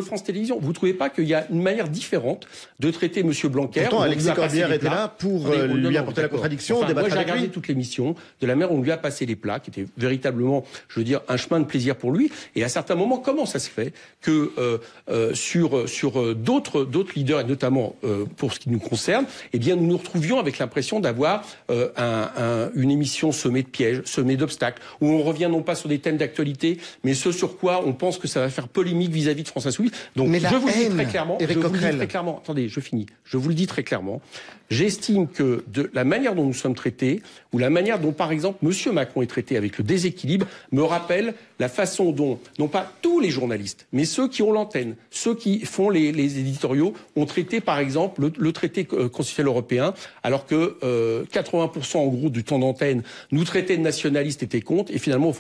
France Télévisions. Vous trouvez pas qu'il y a une manière différente de traiter M. Blanquer? Pourtant, Alexis Corbière était là pour lui apporter la contradiction, débattre avec lui. Moi, j'ai regardé toute l'émission de la manière où on lui a passé les plats, qui était véritablement, je veux dire, un chemin de plaisir pour lui. Et à certains moments, comment ça se fait que sur d'autres leaders, et notamment pour ce qui nous concerne, eh bien, nous nous retrouvions avec l'impression d'avoir une émission semée de pièges, semée d'obstacles, où on revient non pas sur des thèmes d'actualité, mais ce sur quoi on pense que ça va faire polémique vis-à-vis de France Insoumise. Donc, je vous le dis très clairement, attendez, je finis. Je vous le dis très clairement. J'estime que de la manière dont nous sommes traités, ou la manière dont, par exemple, M. Macron est traité avec le déséquilibre, me rappelle la façon dont, non pas tous les journalistes, mais ceux qui ont l'antenne, ceux qui font les éditoriaux, ont traité, par exemple, le traité constitutionnel européen, alors que 80% en gros du temps d'antenne nous traitaient de nationalistes, étaient contre, et finalement,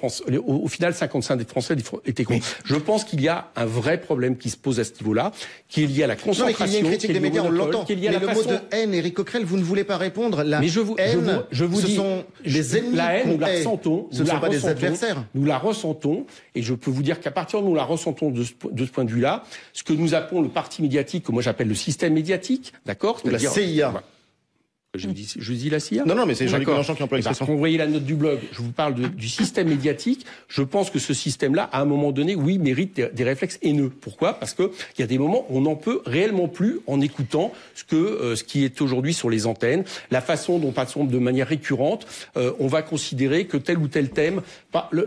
au final, 55 des Français étaient contre. Je pense qu'il y a un vrai problème qui se pose à ce niveau-là, qu'il y a la concentration, qu'il y a une critique des médias, on l'entend. Mais le mot de haine, Éric Coquerel, vous ne voulez pas répondre. La haine, ce sont les ennemis. La haine, nous la ressentons. Ce ne sont pas des adversaires. Nous la ressentons, et je peux vous dire qu'à partir où nous la ressentons de ce point de vue-là, ce que nous appelons le parti médiatique, que moi j'appelle le système médiatique, d'accord, la CIA. Voilà. Je dis la CIA. Non, mais c'est Jean-Luc Mélenchon qui emploie l'expression. Quand vous voyez la note du blog, je vous parle du système médiatique. Je pense que ce système-là, à un moment donné, oui, mérite des réflexes haineux. Pourquoi? Parce que il y a des moments où on n'en peut réellement plus en écoutant ce qui est aujourd'hui sur les antennes, la façon dont, par exemple, de manière récurrente, on va considérer que tel ou tel thème,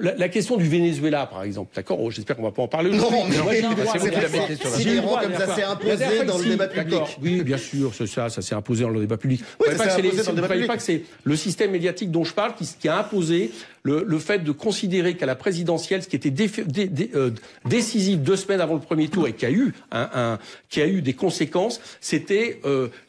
la question du Venezuela, par exemple, d'accord? J'espère qu'on va pas en parler aujourd'hui. Non, mais c'est sidérant comme ça s'est imposé dans le débat public. Oui, bien sûr, ça s'est imposé dans le débat public. Vous ne voyez pas que c'est le système médiatique dont je parle qui a imposé le fait de considérer qu'à la présidentielle, ce qui était décisif 2 semaines avant le premier tour et qui a eu des conséquences, c'était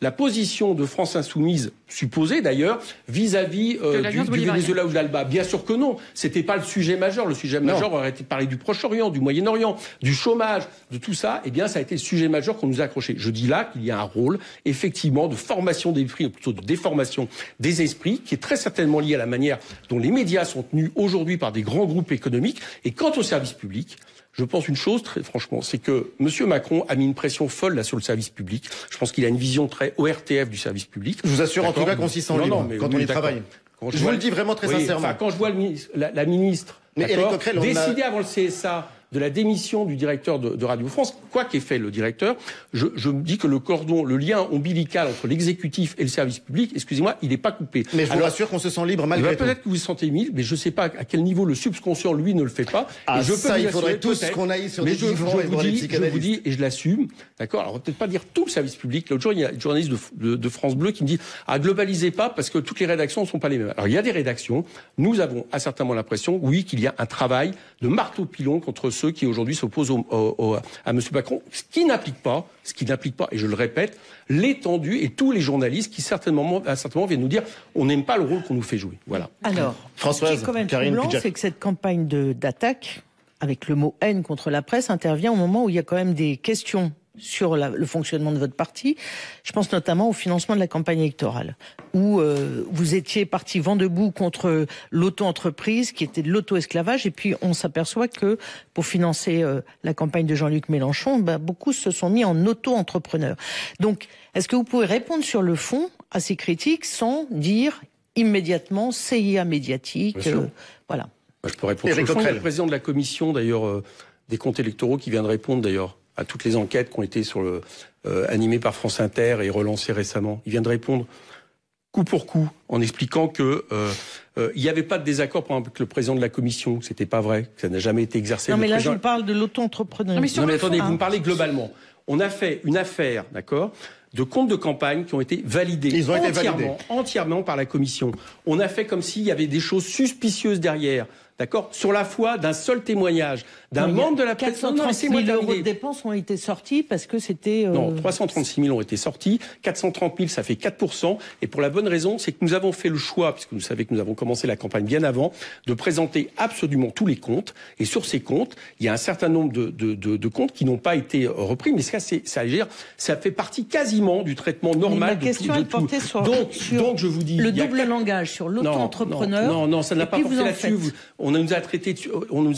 la position de France Insoumise, supposée d'ailleurs, vis-à-vis du Venezuela ou de l'Alba. Bien sûr que non, c'était pas le sujet majeur. Le sujet majeur aurait été de parler du Proche-Orient, du Moyen-Orient, du chômage, de tout ça. Eh bien, ça a été le sujet majeur qu'on nous a accroché. Je dis là qu'il y a un rôle, effectivement, de formation des esprits, ou plutôt de déformation des esprits, qui est très certainement lié à la manière dont les médias sont tenus aujourd'hui par des grands groupes économiques. Et quant au service public, je pense une chose, très franchement, c'est que M. Macron a mis une pression folle là sur le service public. Je pense qu'il a une vision très ORTF du service public. Je vous assure en tout cas qu'on s'y sent libre quand on y travaille. Je vous le dis vraiment très sincèrement. Quand je vois la ministre décider avant le CSA de la démission du directeur de Radio France, quoi qu'ait fait le directeur, je me dis que le lien ombilical entre l'exécutif et le service public, excusez-moi, il n'est pas coupé. Mais je vous rassure qu'on se sent libre malgré tout. Peut-être que vous vous sentez libre, mais je ne sais pas à quel niveau le subconscient, lui, ne le fait pas. Ah, et il faudrait tous qu'on aille sur des divan et voir les psychanalystes. Je vous dis, et je l'assume, d'accord. Alors, on va peut-être pas dire tout le service public. L'autre jour, il y a une journaliste de France Bleu qui me dit, globalisez pas parce que toutes les rédactions ne sont pas les mêmes. Alors, il y a des rédactions. Nous avons à certains moments l'impression, oui, qu'il y a un travail de marteau-pilon contre ceux qui aujourd'hui s'opposent à M. Macron, ce qui n'implique pas, et je le répète, l'étendue et tous les journalistes qui certainement viennent nous dire on n'aime pas le rôle qu'on nous fait jouer. Voilà. Alors, Françoise, ce qui est quand même troublant, c'est que cette campagne d'attaque, avec le mot haine contre la presse, intervient au moment où il y a quand même des questions sur le fonctionnement de votre parti. Je pense notamment au financement de la campagne électorale, où vous étiez parti vent debout contre l'auto-entreprise, qui était de l'auto-esclavage, et puis on s'aperçoit que pour financer la campagne de Jean-Luc Mélenchon, beaucoup se sont mis en auto-entrepreneurs. Donc, est-ce que vous pouvez répondre sur le fond à ces critiques sans dire immédiatement CIA médiatique voilà. Je peux répondre sur le fond. Le président de la commission, d'ailleurs, des comptes électoraux, qui vient de répondre, d'ailleurs, à toutes les enquêtes qui ont été animées par France Inter et relancées récemment. Il vient de répondre coup pour coup en expliquant que il n'y avait pas de désaccord avec le président de la commission, que c'était pas vrai, que ça n'a jamais été exercé. Non, mais là, je vous parle de l'auto-entrepreneur. Non, mais attendez, vous me parlez globalement. On a fait une affaire, d'accord, de comptes de campagne qui ont été validés. Ils ont été validés entièrement par la commission. On a fait comme s'il y avait des choses suspicieuses derrière. D'accord, sur la foi d'un seul témoignage d'un membre de la presse. 436 000 euros de dépenses ont été sortis parce que c'était... Non, 336 000 ont été sortis, 430 000 ça fait 4%, et pour la bonne raison, c'est que nous avons fait le choix, puisque vous savez que nous avons commencé la campagne bien avant, de présenter absolument tous les comptes, et sur ces comptes, il y a un certain nombre de comptes qui n'ont pas été repris, mais ça fait partie quasiment du traitement normal de tout. Portait sur donc je vous dis... Le double langage sur l'auto-entrepreneur... Non, ça n'a pas porté là-dessus. On nous a traité, non,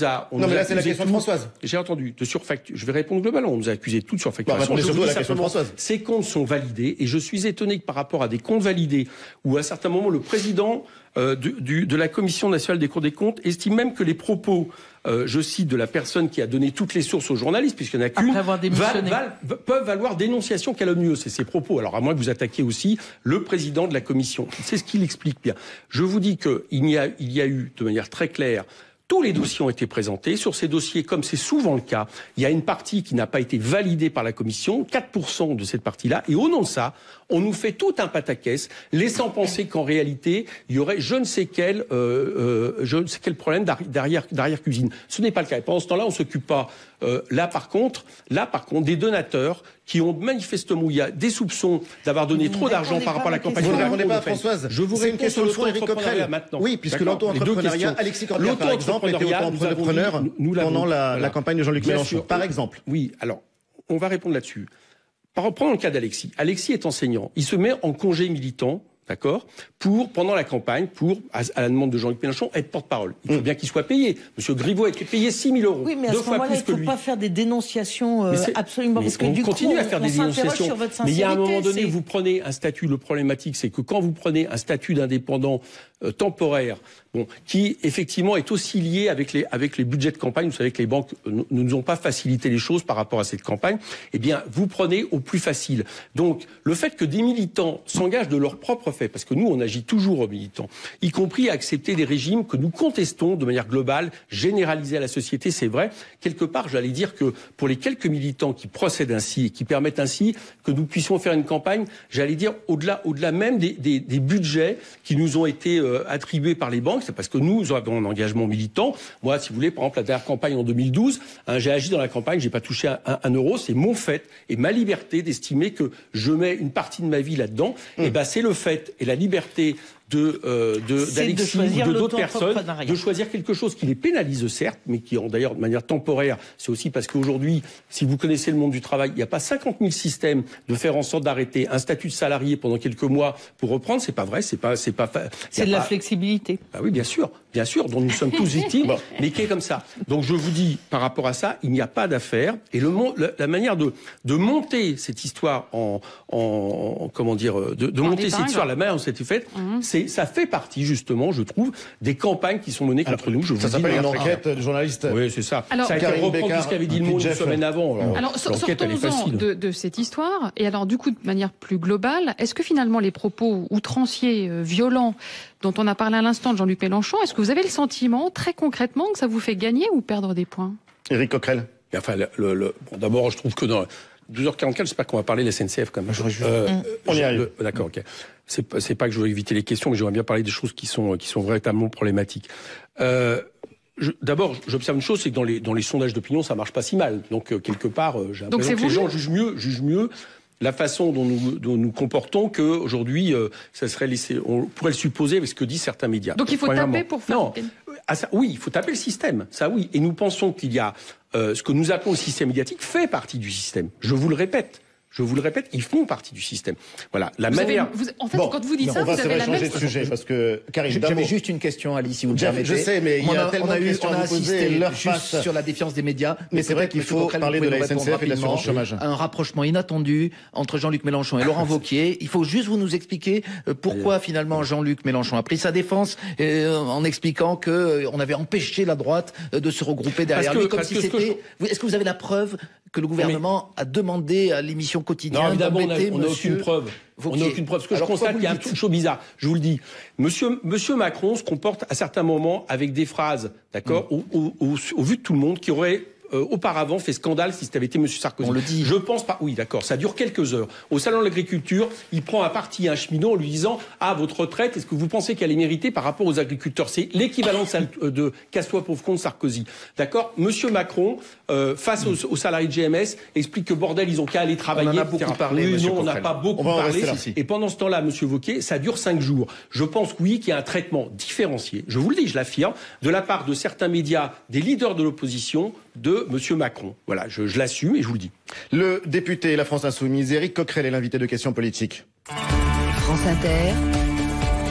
mais là, c'est la question de Françoise. J'ai entendu, de surfacture. Je vais répondre globalement. On nous a accusé de toute surfacturation. Surtout à la question de Françoise. Ces comptes sont validés, et je suis étonné que par rapport à des comptes validés, où à un certain moment, le président de la Commission nationale des Cours des comptes estime même que les propos, je cite, de la personne qui a donné toutes les sources aux journalistes, puisqu'il n'y en a qu'une, peuvent valoir dénonciation calomnieuse. C'est ses propos. Alors, à moins que vous attaquiez aussi le président de la Commission. C'est ce qu'il explique bien. Je vous dis qu'il y a eu, de manière très claire, tous les dossiers ont été présentés. Sur ces dossiers, comme c'est souvent le cas, il y a une partie qui n'a pas été validée par la Commission, 4% de cette partie-là, et au nom de ça, on nous fait tout un pataquès, laissant penser qu'en réalité, il y aurait je ne sais quel problème d'arrière-cuisine. Ce n'est pas le cas. Et pendant ce temps-là, on s'occupe pas. Là, par contre, des donateurs qui ont manifestement, il y a des soupçons d'avoir donné trop d'argent par rapport à la campagne. Vous ne répondez pas, Françoise. Je vous réponds une question de fond, Éric Coquerel. Oui, puisque l'auto-entrepreneuriat, Alexis Corbière, par exemple, était auto-entrepreneur pendant la campagne de Jean-Luc Mélenchon, par exemple. Oui, alors, on va répondre là-dessus. Prenons le cas d'Alexis. Alexis est enseignant. Il se met en congé militant, d'accord, pendant la campagne, à la demande de Jean-Luc Mélenchon, être porte-parole. Il faut bien qu'il soit payé. Monsieur Griveaux a été payé 6 000 euros. Oui, mais à ce moment-là, il ne faut pas faire des dénonciations absolument. Parce que on du continue à faire des dénonciations. Sur votre mais il y a un moment donné, vous prenez un statut. Le problématique, c'est que quand vous prenez un statut d'indépendant temporaire, qui effectivement est aussi lié avec les budgets de campagne. Vous savez que les banques ne nous ont pas facilité les choses par rapport à cette campagne. Eh bien, vous prenez au plus facile. Donc, le fait que des militants s'engagent de leur propre fait, parce que nous, on agit toujours aux militants, y compris à accepter des régimes que nous contestons de manière globale, généralisée à la société, c'est vrai. Quelque part, j'allais dire que pour les quelques militants qui procèdent ainsi et qui permettent ainsi que nous puissions faire une campagne, j'allais dire au-delà même des budgets qui nous ont été attribués par les banques, c'est parce que nous avons un engagement militant. Moi, si vous voulez, par exemple, la dernière campagne en 2012, j'ai agi dans la campagne, j'ai pas touché un euro, c'est mon fait et ma liberté d'estimer que je mets une partie de ma vie là-dedans. Et ben c'est le fait et la liberté d'Alexis ou de d'autres personnes de choisir quelque chose qui les pénalise certes, mais qui d'ailleurs de manière temporaire. C'est aussi parce qu'aujourd'hui, si vous connaissez le monde du travail, il n'y a pas 50 000 systèmes de faire en sorte d'arrêter un statut de salarié pendant quelques mois pour reprendre. C'est pas vrai, c'est de la flexibilité. Bah oui, bien sûr, dont nous sommes tous victimes, mais qui est comme ça. Donc je vous dis, par rapport à ça, il n'y a pas d'affaire. Et la manière de monter cette histoire comment dire, de monter cette histoire, la manière dont c'était faite, ça fait partie, justement, je trouve, des campagnes qui sont menées contre nous. Ça s'appelle une enquête de journaliste. Oui, c'est ça. Alors, ça a été reprendre tout ce qu'avait dit le Monde une semaine avant. Alors sortons-en de cette histoire. Et alors, du coup, de manière plus globale, est-ce que finalement les propos outranciers, violents, dont on a parlé à l'instant de Jean-Luc Mélenchon, est-ce que vous avez le sentiment, très concrètement, que ça vous fait gagner ou perdre des points? Éric Coquerel. Enfin, d'abord, je trouve que dans 12h44, j'espère qu'on va parler de la SNCF quand même. On y arrive. D'accord, ok. C'est pas que je veux éviter les questions, mais j'aimerais bien parler des choses qui sont véritablement problématiques. D'abord, j'observe une chose, c'est que dans les sondages d'opinion, ça marche pas si mal. Donc quelque part, j'ai l'impression que les gens jugent mieux la façon dont nous comportons qu'aujourd'hui, on pourrait le supposer avec ce que disent certains médias. Donc il faut taper pour faire... Non. Oui, il faut taper le système, ça oui. Et nous pensons qu'il y a ce que nous appelons le système médiatique fait partie du système. Je vous le répète, ils font partie du système. Voilà, la manière... En fait, quand vous dites ça, vous avez la même... changer de sujet, parce que... J'avais juste une question, Alice, si vous me permettez. Je sais, mais il y a tellement de questions à vous poser, leur face sur la défiance des médias. Mais c'est vrai qu'il faut parler de la SNCF et de l'assurance chômage. Un rapprochement inattendu entre Jean-Luc Mélenchon et Laurent Wauquiez. Il faut juste vous nous expliquer pourquoi finalement Jean-Luc Mélenchon a pris sa défense en expliquant qu'on avait empêché la droite de se regrouper derrière lui, comme si c'était... Est-ce que vous avez la preuve que le gouvernement a demandé à l'émission quotidienne? Non, évidemment, on n'a aucune preuve. On n'a aucune preuve. Ce que je constate, il y a une chose bizarre. Je vous le dis. Monsieur Macron se comporte à certains moments avec des phrases, d'accord, au vu de tout le monde, qui auraient auparavant fait scandale si c'était été M. Sarkozy. On le dit. Je pense pas. Oui, d'accord. Ça dure quelques heures. Au salon de l'agriculture, il prend à partie un cheminot en lui disant « Ah, votre retraite, est-ce que vous pensez qu'elle est méritée par rapport aux agriculteurs ?» C'est l'équivalent de Casse-toi pauvre con de Sarkozy. D'accord. Monsieur Macron, face aux salariés de GMS, explique que bordel, ils ont qu'à aller travailler. On en a beaucoup parlé, oui, monsieur non, on n'a pas beaucoup parlé. Et pendant ce temps-là, monsieur Wauquiez, ça dure 5 jours. Je pense oui, qu'il y a un traitement différencié. Je vous le dis, je l'affirme, de la part de certains médias, des leaders de l'opposition, de monsieur Macron. Voilà, je l'assume et je vous le dis. Le député La France Insoumise, Éric Coquerel, est l'invité de Questions Politiques. France Inter,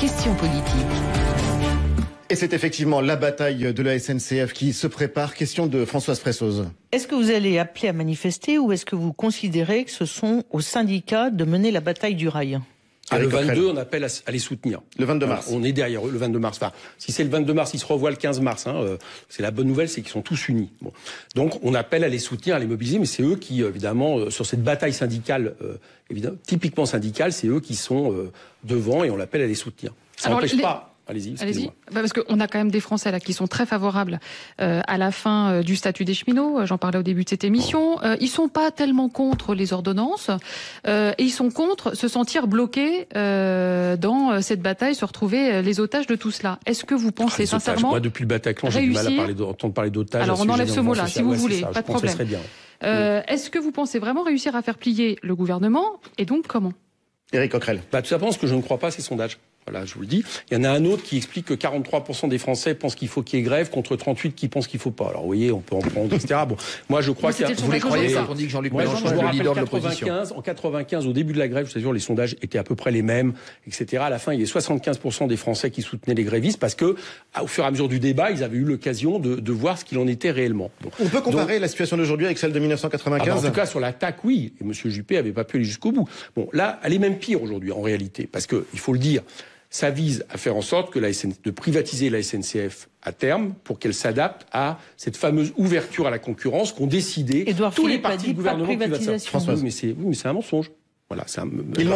Questions Politiques. Et c'est effectivement la bataille de la SNCF qui se prépare. Question de Françoise Fressoz. Est-ce que vous allez appeler à manifester ou est-ce que vous considérez que ce sont aux syndicats de mener la bataille du rail? Le 22, on appelle à les soutenir. Le 22 mars. On est derrière eux, le 22 mars. Enfin, si c'est le 22 mars, ils se revoient le 15 mars. C'est la bonne nouvelle, c'est qu'ils sont tous unis. Bon. Donc, on appelle à les soutenir, à les mobiliser, mais c'est eux qui, évidemment, sur cette bataille syndicale, évidemment, typiquement syndicale, c'est eux qui sont devant et on l'appelle à les soutenir. Ça n'empêche pas... Allez-y. Parce qu'on a quand même des Français là qui sont très favorables à la fin du statut des cheminots. J'en parlais au début de cette émission. Ils sont pas tellement contre les ordonnances et ils sont contre se sentir bloqués dans cette bataille, se retrouver les otages de tout cela. Est-ce que vous pensez sincèrement moi, depuis le Bataclan, j'ai du mal à entendre parler d'otages. Alors on enlève ce mot-là, si vous voulez, pas de problème. Ça serait bien. Est-ce que vous pensez vraiment réussir à faire plier le gouvernement et donc comment? Éric Coquerel. Tout simplement parce que je ne crois pas à ces sondages. Voilà, je vous le dis. Il y en a un autre qui explique que 43% des Français pensent qu'il faut qu'il y ait grève contre 38 qui pensent qu'il faut pas. Alors, vous voyez, on peut en prendre, etc. Bon, moi, je crois qu'il y a... Vous les croyez quand on dit que Jean-Luc Mélenchon est le leader de l'opposition? En 95, au début de la grève, je vous assure, les sondages étaient à peu près les mêmes, etc. À la fin, il y avait 75% des Français qui soutenaient les grévistes parce que, au fur et à mesure du débat, ils avaient eu l'occasion de voir ce qu'il en était réellement. Bon. On peut comparer la situation d'aujourd'hui avec celle de 1995? En tout cas, sur l'attaque, oui. Et M. Juppé n'avait pas pu aller jusqu'au bout. Bon, là, elle est même pire aujourd'hui, en réalité. Parce que, il faut le dire, ça vise à faire en sorte que de privatiser la SNCF à terme pour qu'elle s'adapte à cette fameuse ouverture à la concurrence qu'ont décidé tous les partis du gouvernement. Privatisation. Oui, mais c'est un mensonge. Voilà,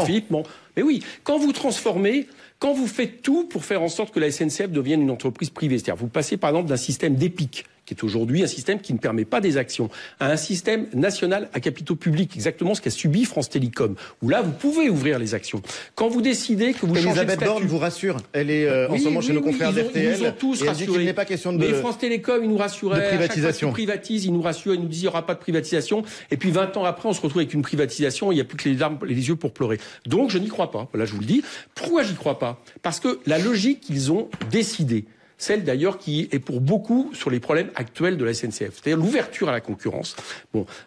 Philippe ment. Mais oui, quand vous transformez, quand vous faites tout pour faire en sorte que la SNCF devienne une entreprise privée, c'est-à-dire vous passez par exemple d'un système d'EPIC, qui est aujourd'hui un système qui ne permet pas des actions, à un système national à capitaux publics, exactement ce qu'a subi France Télécom, où là vous pouvez ouvrir les actions. Quand vous décidez que vous changez de statut... Elisabeth Borne vous rassure, elle est en ce moment chez nos confrères d'RTL, ils nous ont tous rassurés. Il n'est pas question de Mais France Télécom, ils nous rassuraient, de privatisation. à chaque fois qu'ils privatisent, ils nous rassurent, ils nous disent il n'y aura pas de privatisation, et puis 20 ans après on se retrouve avec une privatisation, il n'y a plus que les yeux pour pleurer. Donc je n'y crois pas, voilà je vous le dis. Pourquoi j'y crois pas? Parce que la logique qu'ils ont décidée, celle d'ailleurs qui est pour beaucoup sur les problèmes actuels de la SNCF, c'est-à-dire l'ouverture à la concurrence,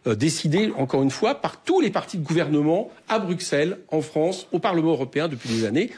décidée encore une fois par tous les partis de gouvernement à Bruxelles, en France, au Parlement européen depuis des années,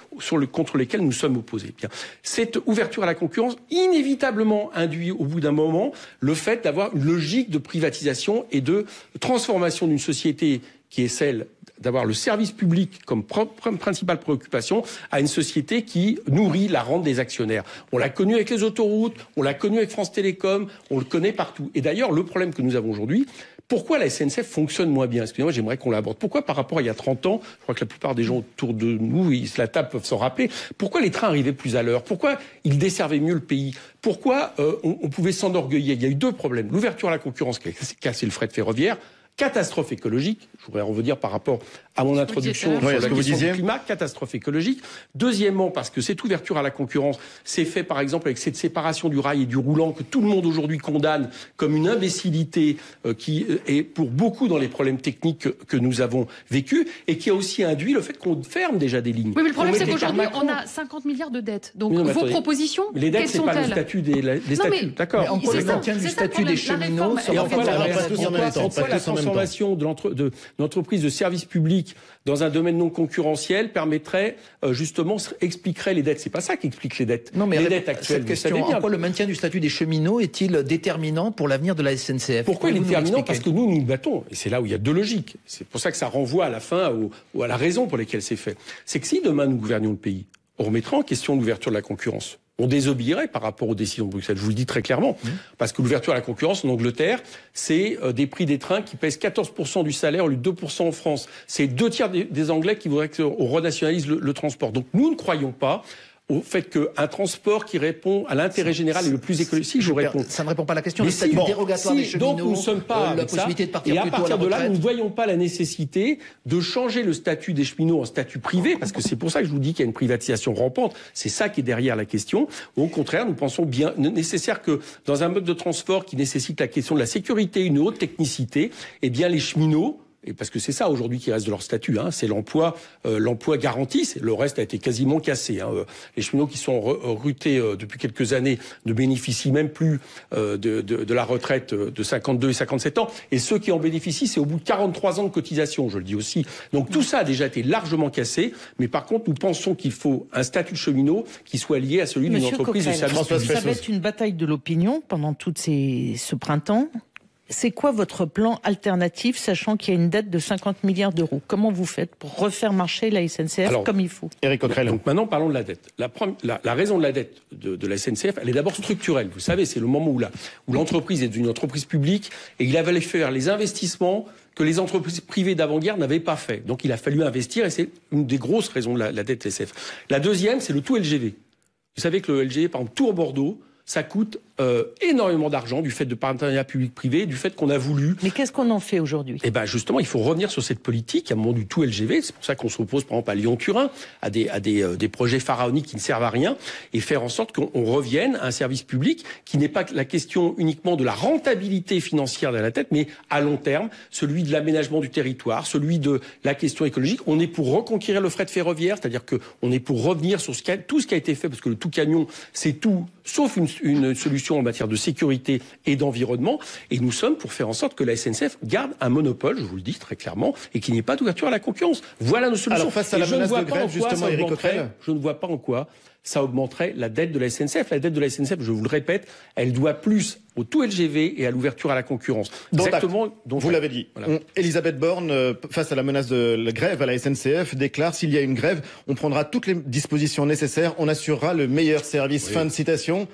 contre lesquels nous sommes opposés. Bien, cette ouverture à la concurrence inévitablement induit au bout d'un moment le fait d'avoir une logique de privatisation et de transformation d'une société qui est celle d'avoir le service public comme principale préoccupation à une société qui nourrit la rente des actionnaires. On l'a connu avec les autoroutes, on l'a connu avec France Télécom, on le connaît partout. Et d'ailleurs, le problème que nous avons aujourd'hui, pourquoi la SNCF fonctionne moins bien? Excusez-moi, j'aimerais qu'on l'aborde. Pourquoi par rapport à il y a 30 ans, je crois que la plupart des gens autour de nous, la table peuvent s'en rappeler, pourquoi les trains arrivaient plus à l'heure? Pourquoi ils desservaient mieux le pays? Pourquoi on pouvait s'enorgueillir? Il y a eu deux problèmes. L'ouverture à la concurrence qui a cassé le fret ferroviaire, catastrophe écologique, je voudrais revenir par rapport à mon introduction sur la question du climat, catastrophe écologique. Deuxièmement, parce que cette ouverture à la concurrence s'est fait par exemple avec cette séparation du rail et du roulant que tout le monde aujourd'hui condamne comme une imbécilité qui est pour beaucoup dans les problèmes techniques que nous avons vécus et qui a aussi induit le fait qu'on ferme déjà des lignes. Oui, mais le problème c'est qu'aujourd'hui on a 50 milliards de dettes. Donc vos propositions, mais les dettes, c'est pas le statut des statuts, d'accord. Mais en quoi le maintien du statut des cheminots et en quoi la transformation de l'entreprise de service public dans un domaine non concurrentiel permettrait justement expliquerait les dettes. C'est pas ça qui explique les dettes. Non, mais les dettes actuelles. Cette question, en quoi le maintien du statut des cheminots est-il déterminant pour l'avenir de la SNCF? Pourquoi il est déterminant? Parce que nous nous battons, et c'est là où il y a deux logiques. C'est pour ça que ça renvoie à la fin ou à la raison pour laquelle c'est fait. C'est que si demain nous gouvernions le pays, on remettrait en question l'ouverture de la concurrence. On désobéirait par rapport aux décisions de Bruxelles. Je vous le dis très clairement. Parce que l'ouverture à la concurrence en Angleterre, c'est des prix des trains qui pèsent 14% du salaire au lieu de 2% en France. C'est 2/3 des Anglais qui voudraient qu'on renationalise le transport. Donc nous ne croyons pas au fait qu'un transport qui répond à l'intérêt général est le plus écologique. Si je réponds. Ça ne répond pas à la question. Le statut dérogatoire des cheminots, donc nous ne sommes pas la possibilité de partir et à plus tôt partir à la de là, retraite. nous ne voyons pas la nécessité de changer le statut des cheminots en statut privé, parce que c'est pour ça que je vous dis qu'il y a une privatisation rampante. C'est ça qui est derrière la question. Au contraire, nous pensons bien nécessaire que dans un mode de transport qui nécessite la question de la sécurité, une haute technicité, eh bien les cheminots, et parce que c'est ça aujourd'hui qui reste de leur statut, c'est l'emploi garanti. Le reste a été quasiment cassé. Les cheminots qui sont recrutés depuis quelques années ne bénéficient même plus de la retraite de 52 et 57 ans. Et ceux qui en bénéficient, c'est au bout de 43 ans de cotisation, je le dis aussi. Donc tout ça a déjà été largement cassé. Mais par contre, nous pensons qu'il faut un statut de cheminot qui soit lié à celui d'une entreprise de service public. Ça va être une bataille de l'opinion pendant ce printemps. C'est quoi votre plan alternatif, sachant qu'il y a une dette de 50 milliards d'euros? Comment vous faites pour refaire marcher la SNCF comme il faut? Éric Coquerel. Donc maintenant, parlons de la dette. La raison de la dette de la SNCF, elle est d'abord structurelle. Vous savez, c'est le moment où l'entreprise est une entreprise publique et il a fallu faire les investissements que les entreprises privées d'avant-guerre n'avaient pas fait. Donc il a fallu investir et c'est une des grosses raisons de la dette SNCF. La deuxième, c'est le tout LGV. Vous savez que le LGV, par exemple, Tours-Bordeaux, ça coûte énormément d'argent du fait de partenariat public-privé, du fait qu'on a voulu... Mais qu'est-ce qu'on en fait aujourd'hui? Eh ben justement, il faut revenir sur cette politique à un moment du tout LGV. C'est pour ça qu'on se repose par exemple à Lyon-Turin, à des projets pharaoniques qui ne servent à rien, et faire en sorte qu'on revienne à un service public qui n'est pas la question uniquement de la rentabilité financière de la tête, mais à long terme, celui de l'aménagement du territoire, celui de la question écologique. On est pour reconquérir le fret ferroviaire, c'est-à-dire qu'on est pour revenir sur tout ce qui a été fait, parce que le tout camion, c'est tout, sauf une solution en matière de sécurité et d'environnement. Et nous sommes pour faire en sorte que la SNCF garde un monopole, je vous le dis très clairement, et qu'il n'y ait pas d'ouverture à la concurrence. Voilà nos solutions. Alors face à la menace de grève, justement, Éric Coquerel, je ne vois pas en quoi ça augmenterait la dette de la SNCF. La dette de la SNCF, je vous le répète, elle doit plus au tout LGV et à l'ouverture à la concurrence. Exactement. Vous l'avez dit. Voilà. Elisabeth Borne, face à la menace de la grève à la SNCF, déclare: s'il y a une grève, on prendra toutes les dispositions nécessaires, on assurera le meilleur service. Oui. Fin de citation.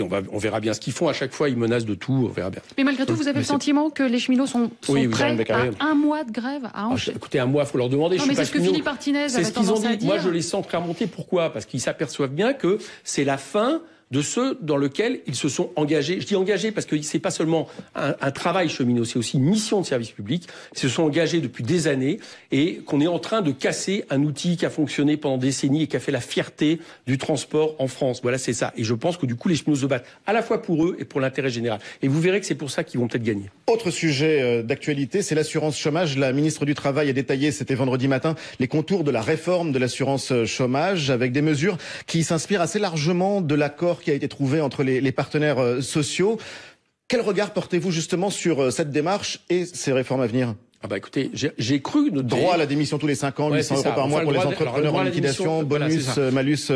on verra bien ce qu'ils font. À chaque fois, ils menacent de tout. On verra bien. Mais malgré tout, vous avez le sentiment que les cheminots sont prêts à un mois de grève à Anche. Écoutez, un mois, il faut leur demander. Non, mais c'est ce que Philippe Martinez avait tendance à dire. Moi, je les sens très remonter. Pourquoi? Parce qu'ils s'aperçoivent bien que c'est la fin de ceux dans lesquels ils se sont engagés. Je dis engagés parce que c'est pas seulement un travail cheminot, c'est aussi une mission de service public. Ils se sont engagés depuis des années et qu'on est en train de casser un outil qui a fonctionné pendant des décennies et qui a fait la fierté du transport en France. Voilà, c'est ça. Et je pense que du coup, les cheminots se battent à la fois pour eux et pour l'intérêt général. Et vous verrez que c'est pour ça qu'ils vont peut-être gagner. Autre sujet d'actualité, c'est l'assurance chômage. La ministre du Travail a détaillé, c'était vendredi matin, les contours de la réforme de l'assurance chômage avec des mesures qui s'inspirent assez largement de l'accord qui a été trouvé entre les partenaires sociaux. Quel regard portez-vous justement sur cette démarche et ces réformes à venir? Ah bah écoutez, j'ai cru noter... Droit à la démission tous les 5 ans, 800 € par mois pour les entrepreneurs en liquidation, bonus, malus...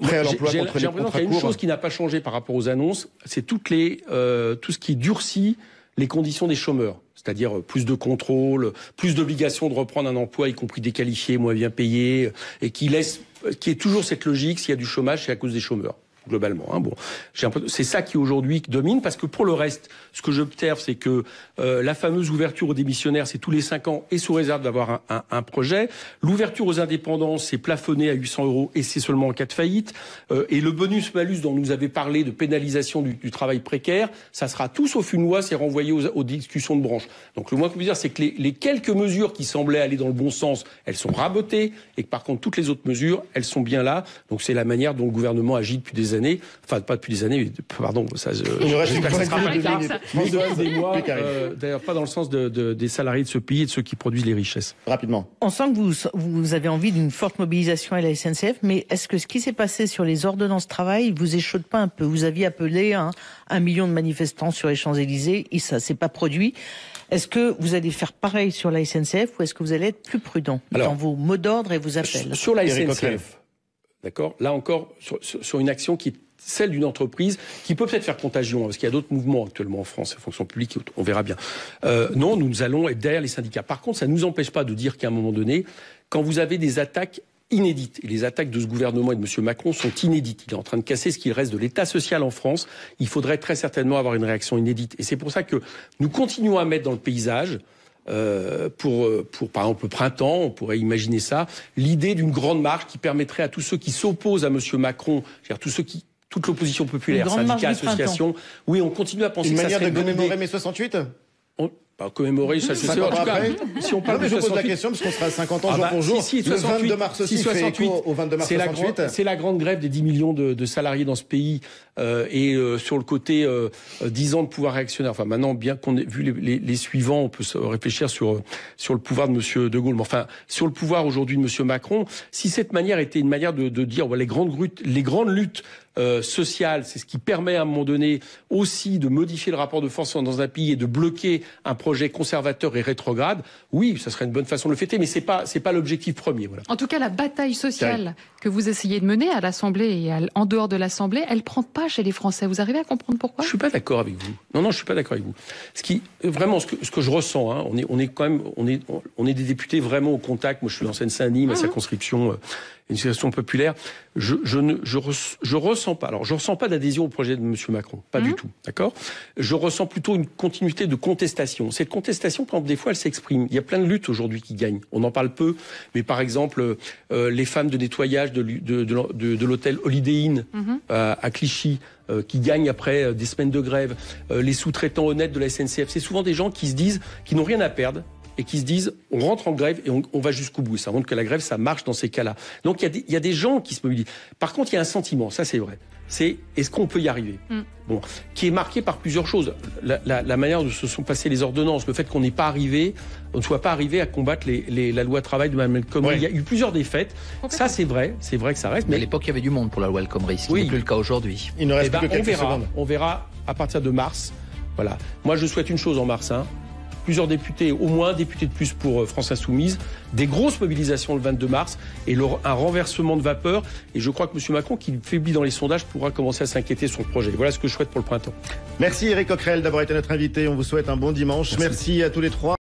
prêt à l'emploi contre les contrats courts. Il y a une chose qui n'a pas changé par rapport aux annonces, c'est tout ce qui durcit les conditions des chômeurs. C'est-à-dire plus de contrôle, plus d'obligations de reprendre un emploi, y compris déqualifié, moins bien payé, et qui est toujours cette logique, s'il y a du chômage, c'est à cause des chômeurs. Globalement, hein. Bon, c'est ça qui aujourd'hui domine, parce que pour le reste, ce que j'observe, c'est que la fameuse ouverture aux démissionnaires, c'est tous les 5 ans et sous réserve d'avoir un projet. L'ouverture aux indépendants, c'est plafonné à 800 € et c'est seulement en cas de faillite. Et le bonus-malus dont nous avez parlé de pénalisation du travail précaire, ça sera tout sauf une loi, c'est renvoyé aux discussions de branche. Donc le moins qu'on peut dire, c'est que les quelques mesures qui semblaient aller dans le bon sens, elles sont rabotées, et que par contre toutes les autres mesures, elles sont bien là. Donc c'est la manière dont le gouvernement agit depuis des années, enfin pas depuis des années, mais pardon, ça des mois, d'ailleurs pas dans le sens des salariés de ce pays et de ceux qui produisent les richesses. Rapidement. On sent que vous avez envie d'une forte mobilisation à la SNCF, mais est-ce que ce qui s'est passé sur les ordonnances travail vous échauffe pas un peu? Vous aviez appelé 1 million de manifestants sur les Champs-Élysées, et ça s'est pas produit. Est-ce que vous allez faire pareil sur la SNCF ou est-ce que vous allez être plus prudent dans vos mots d'ordre et vos appels? Sur la SNCF, d'accord, là encore, sur une action qui est celle d'une entreprise qui peut peut-être faire contagion, parce qu'il y a d'autres mouvements actuellement en France, la fonction publique, on verra bien. Non, nous allons être derrière les syndicats. Par contre, ça ne nous empêche pas de dire qu'à un moment donné, quand vous avez des attaques inédites, et les attaques de ce gouvernement et de M. Macron sont inédites, il est en train de casser ce qu'il reste de l'État social en France, il faudrait très certainement avoir une réaction inédite. Et c'est pour ça que nous continuons à mettre dans le paysage, pour par exemple le printemps, on pourrait imaginer ça, l'idée d'une grande marche qui permettrait à tous ceux qui s'opposent à M. Macron, c'est-à-dire tous ceux qui... toute l'opposition populaire, syndicats, associations. Oui, on continue à penser que ça serait serait une manière de commémorer mai 68 ? Commémorer, ça je sais pas. En tout cas, si on parle de 68... Je pose la question parce qu'on sera à 50 ans jour pour jour. Le 22 mars aussi fait écho au 22 mars 68. C'est la grande grève des 10 millions de salariés dans ce pays et sur le côté 10 ans de pouvoir réactionnaire. Enfin maintenant, bien qu'on ait vu les suivants, on peut se réfléchir sur le pouvoir de Monsieur De Gaulle. Mais enfin, sur le pouvoir aujourd'hui de Monsieur Macron, si cette manière était une manière de dire les grandes luttes sociales, c'est ce qui permet à un moment donné aussi de modifier le rapport de force dans un pays et de bloquer un projet conservateur et rétrograde, oui, ça serait une bonne façon de le fêter, mais c'est pas l'objectif premier. Voilà. En tout cas, la bataille sociale que vous essayez de mener à l'Assemblée et en dehors de l'Assemblée, elle prend pas chez les Français. Vous arrivez à comprendre pourquoi? Je suis pas d'accord avec vous. Non, je suis pas d'accord avec vous. Ce que je ressens, hein, on est quand même, on est des députés vraiment au contact. Moi, je suis en Seine-Saint-Denis, ma circonscription. Une situation populaire, je ressens pas. Alors, je ressens pas d'adhésion au projet de M. Macron, pas du tout, d'accord. Je ressens plutôt une continuité de contestation. Cette contestation, quand des fois, elle s'exprime. Il y a plein de luttes aujourd'hui qui gagnent. On en parle peu, mais par exemple, les femmes de nettoyage de l'hôtel Holiday Inn à Clichy, qui gagnent après des semaines de grève, les sous-traitants honnêtes de la SNCF. C'est souvent des gens qui se disent, qui n'ont rien à perdre, et qui se disent, on rentre en grève et on va jusqu'au bout. Ça montre que la grève, ça marche dans ces cas-là. Donc il y a des gens qui se mobilisent. Par contre, il y a un sentiment, ça c'est vrai. C'est, est-ce qu'on peut y arriver? Bon, qui est marqué par plusieurs choses. La manière dont se sont passées les ordonnances, le fait qu'on n'est pas arrivé, on ne soit pas arrivé à combattre la loi travail de Mme El Khomri. Il y a eu plusieurs défaites. Ça c'est vrai que ça reste. Mais à l'époque, il y avait du monde pour la loi El Khomri, ce qui n'est plus le cas aujourd'hui. Il ne reste plus que quelques secondes. On verra à partir de mars. Voilà. Moi, je souhaite une chose en mars, plusieurs députés, au moins un député de plus pour France Insoumise, des grosses mobilisations le 22 mars et un renversement de vapeur. Et je crois que M. Macron, qui faiblit dans les sondages, pourra commencer à s'inquiéter sur le projet. Voilà ce que je souhaite pour le printemps. Merci Éric Coquerel d'avoir été notre invité. On vous souhaite un bon dimanche. Merci à tous les trois.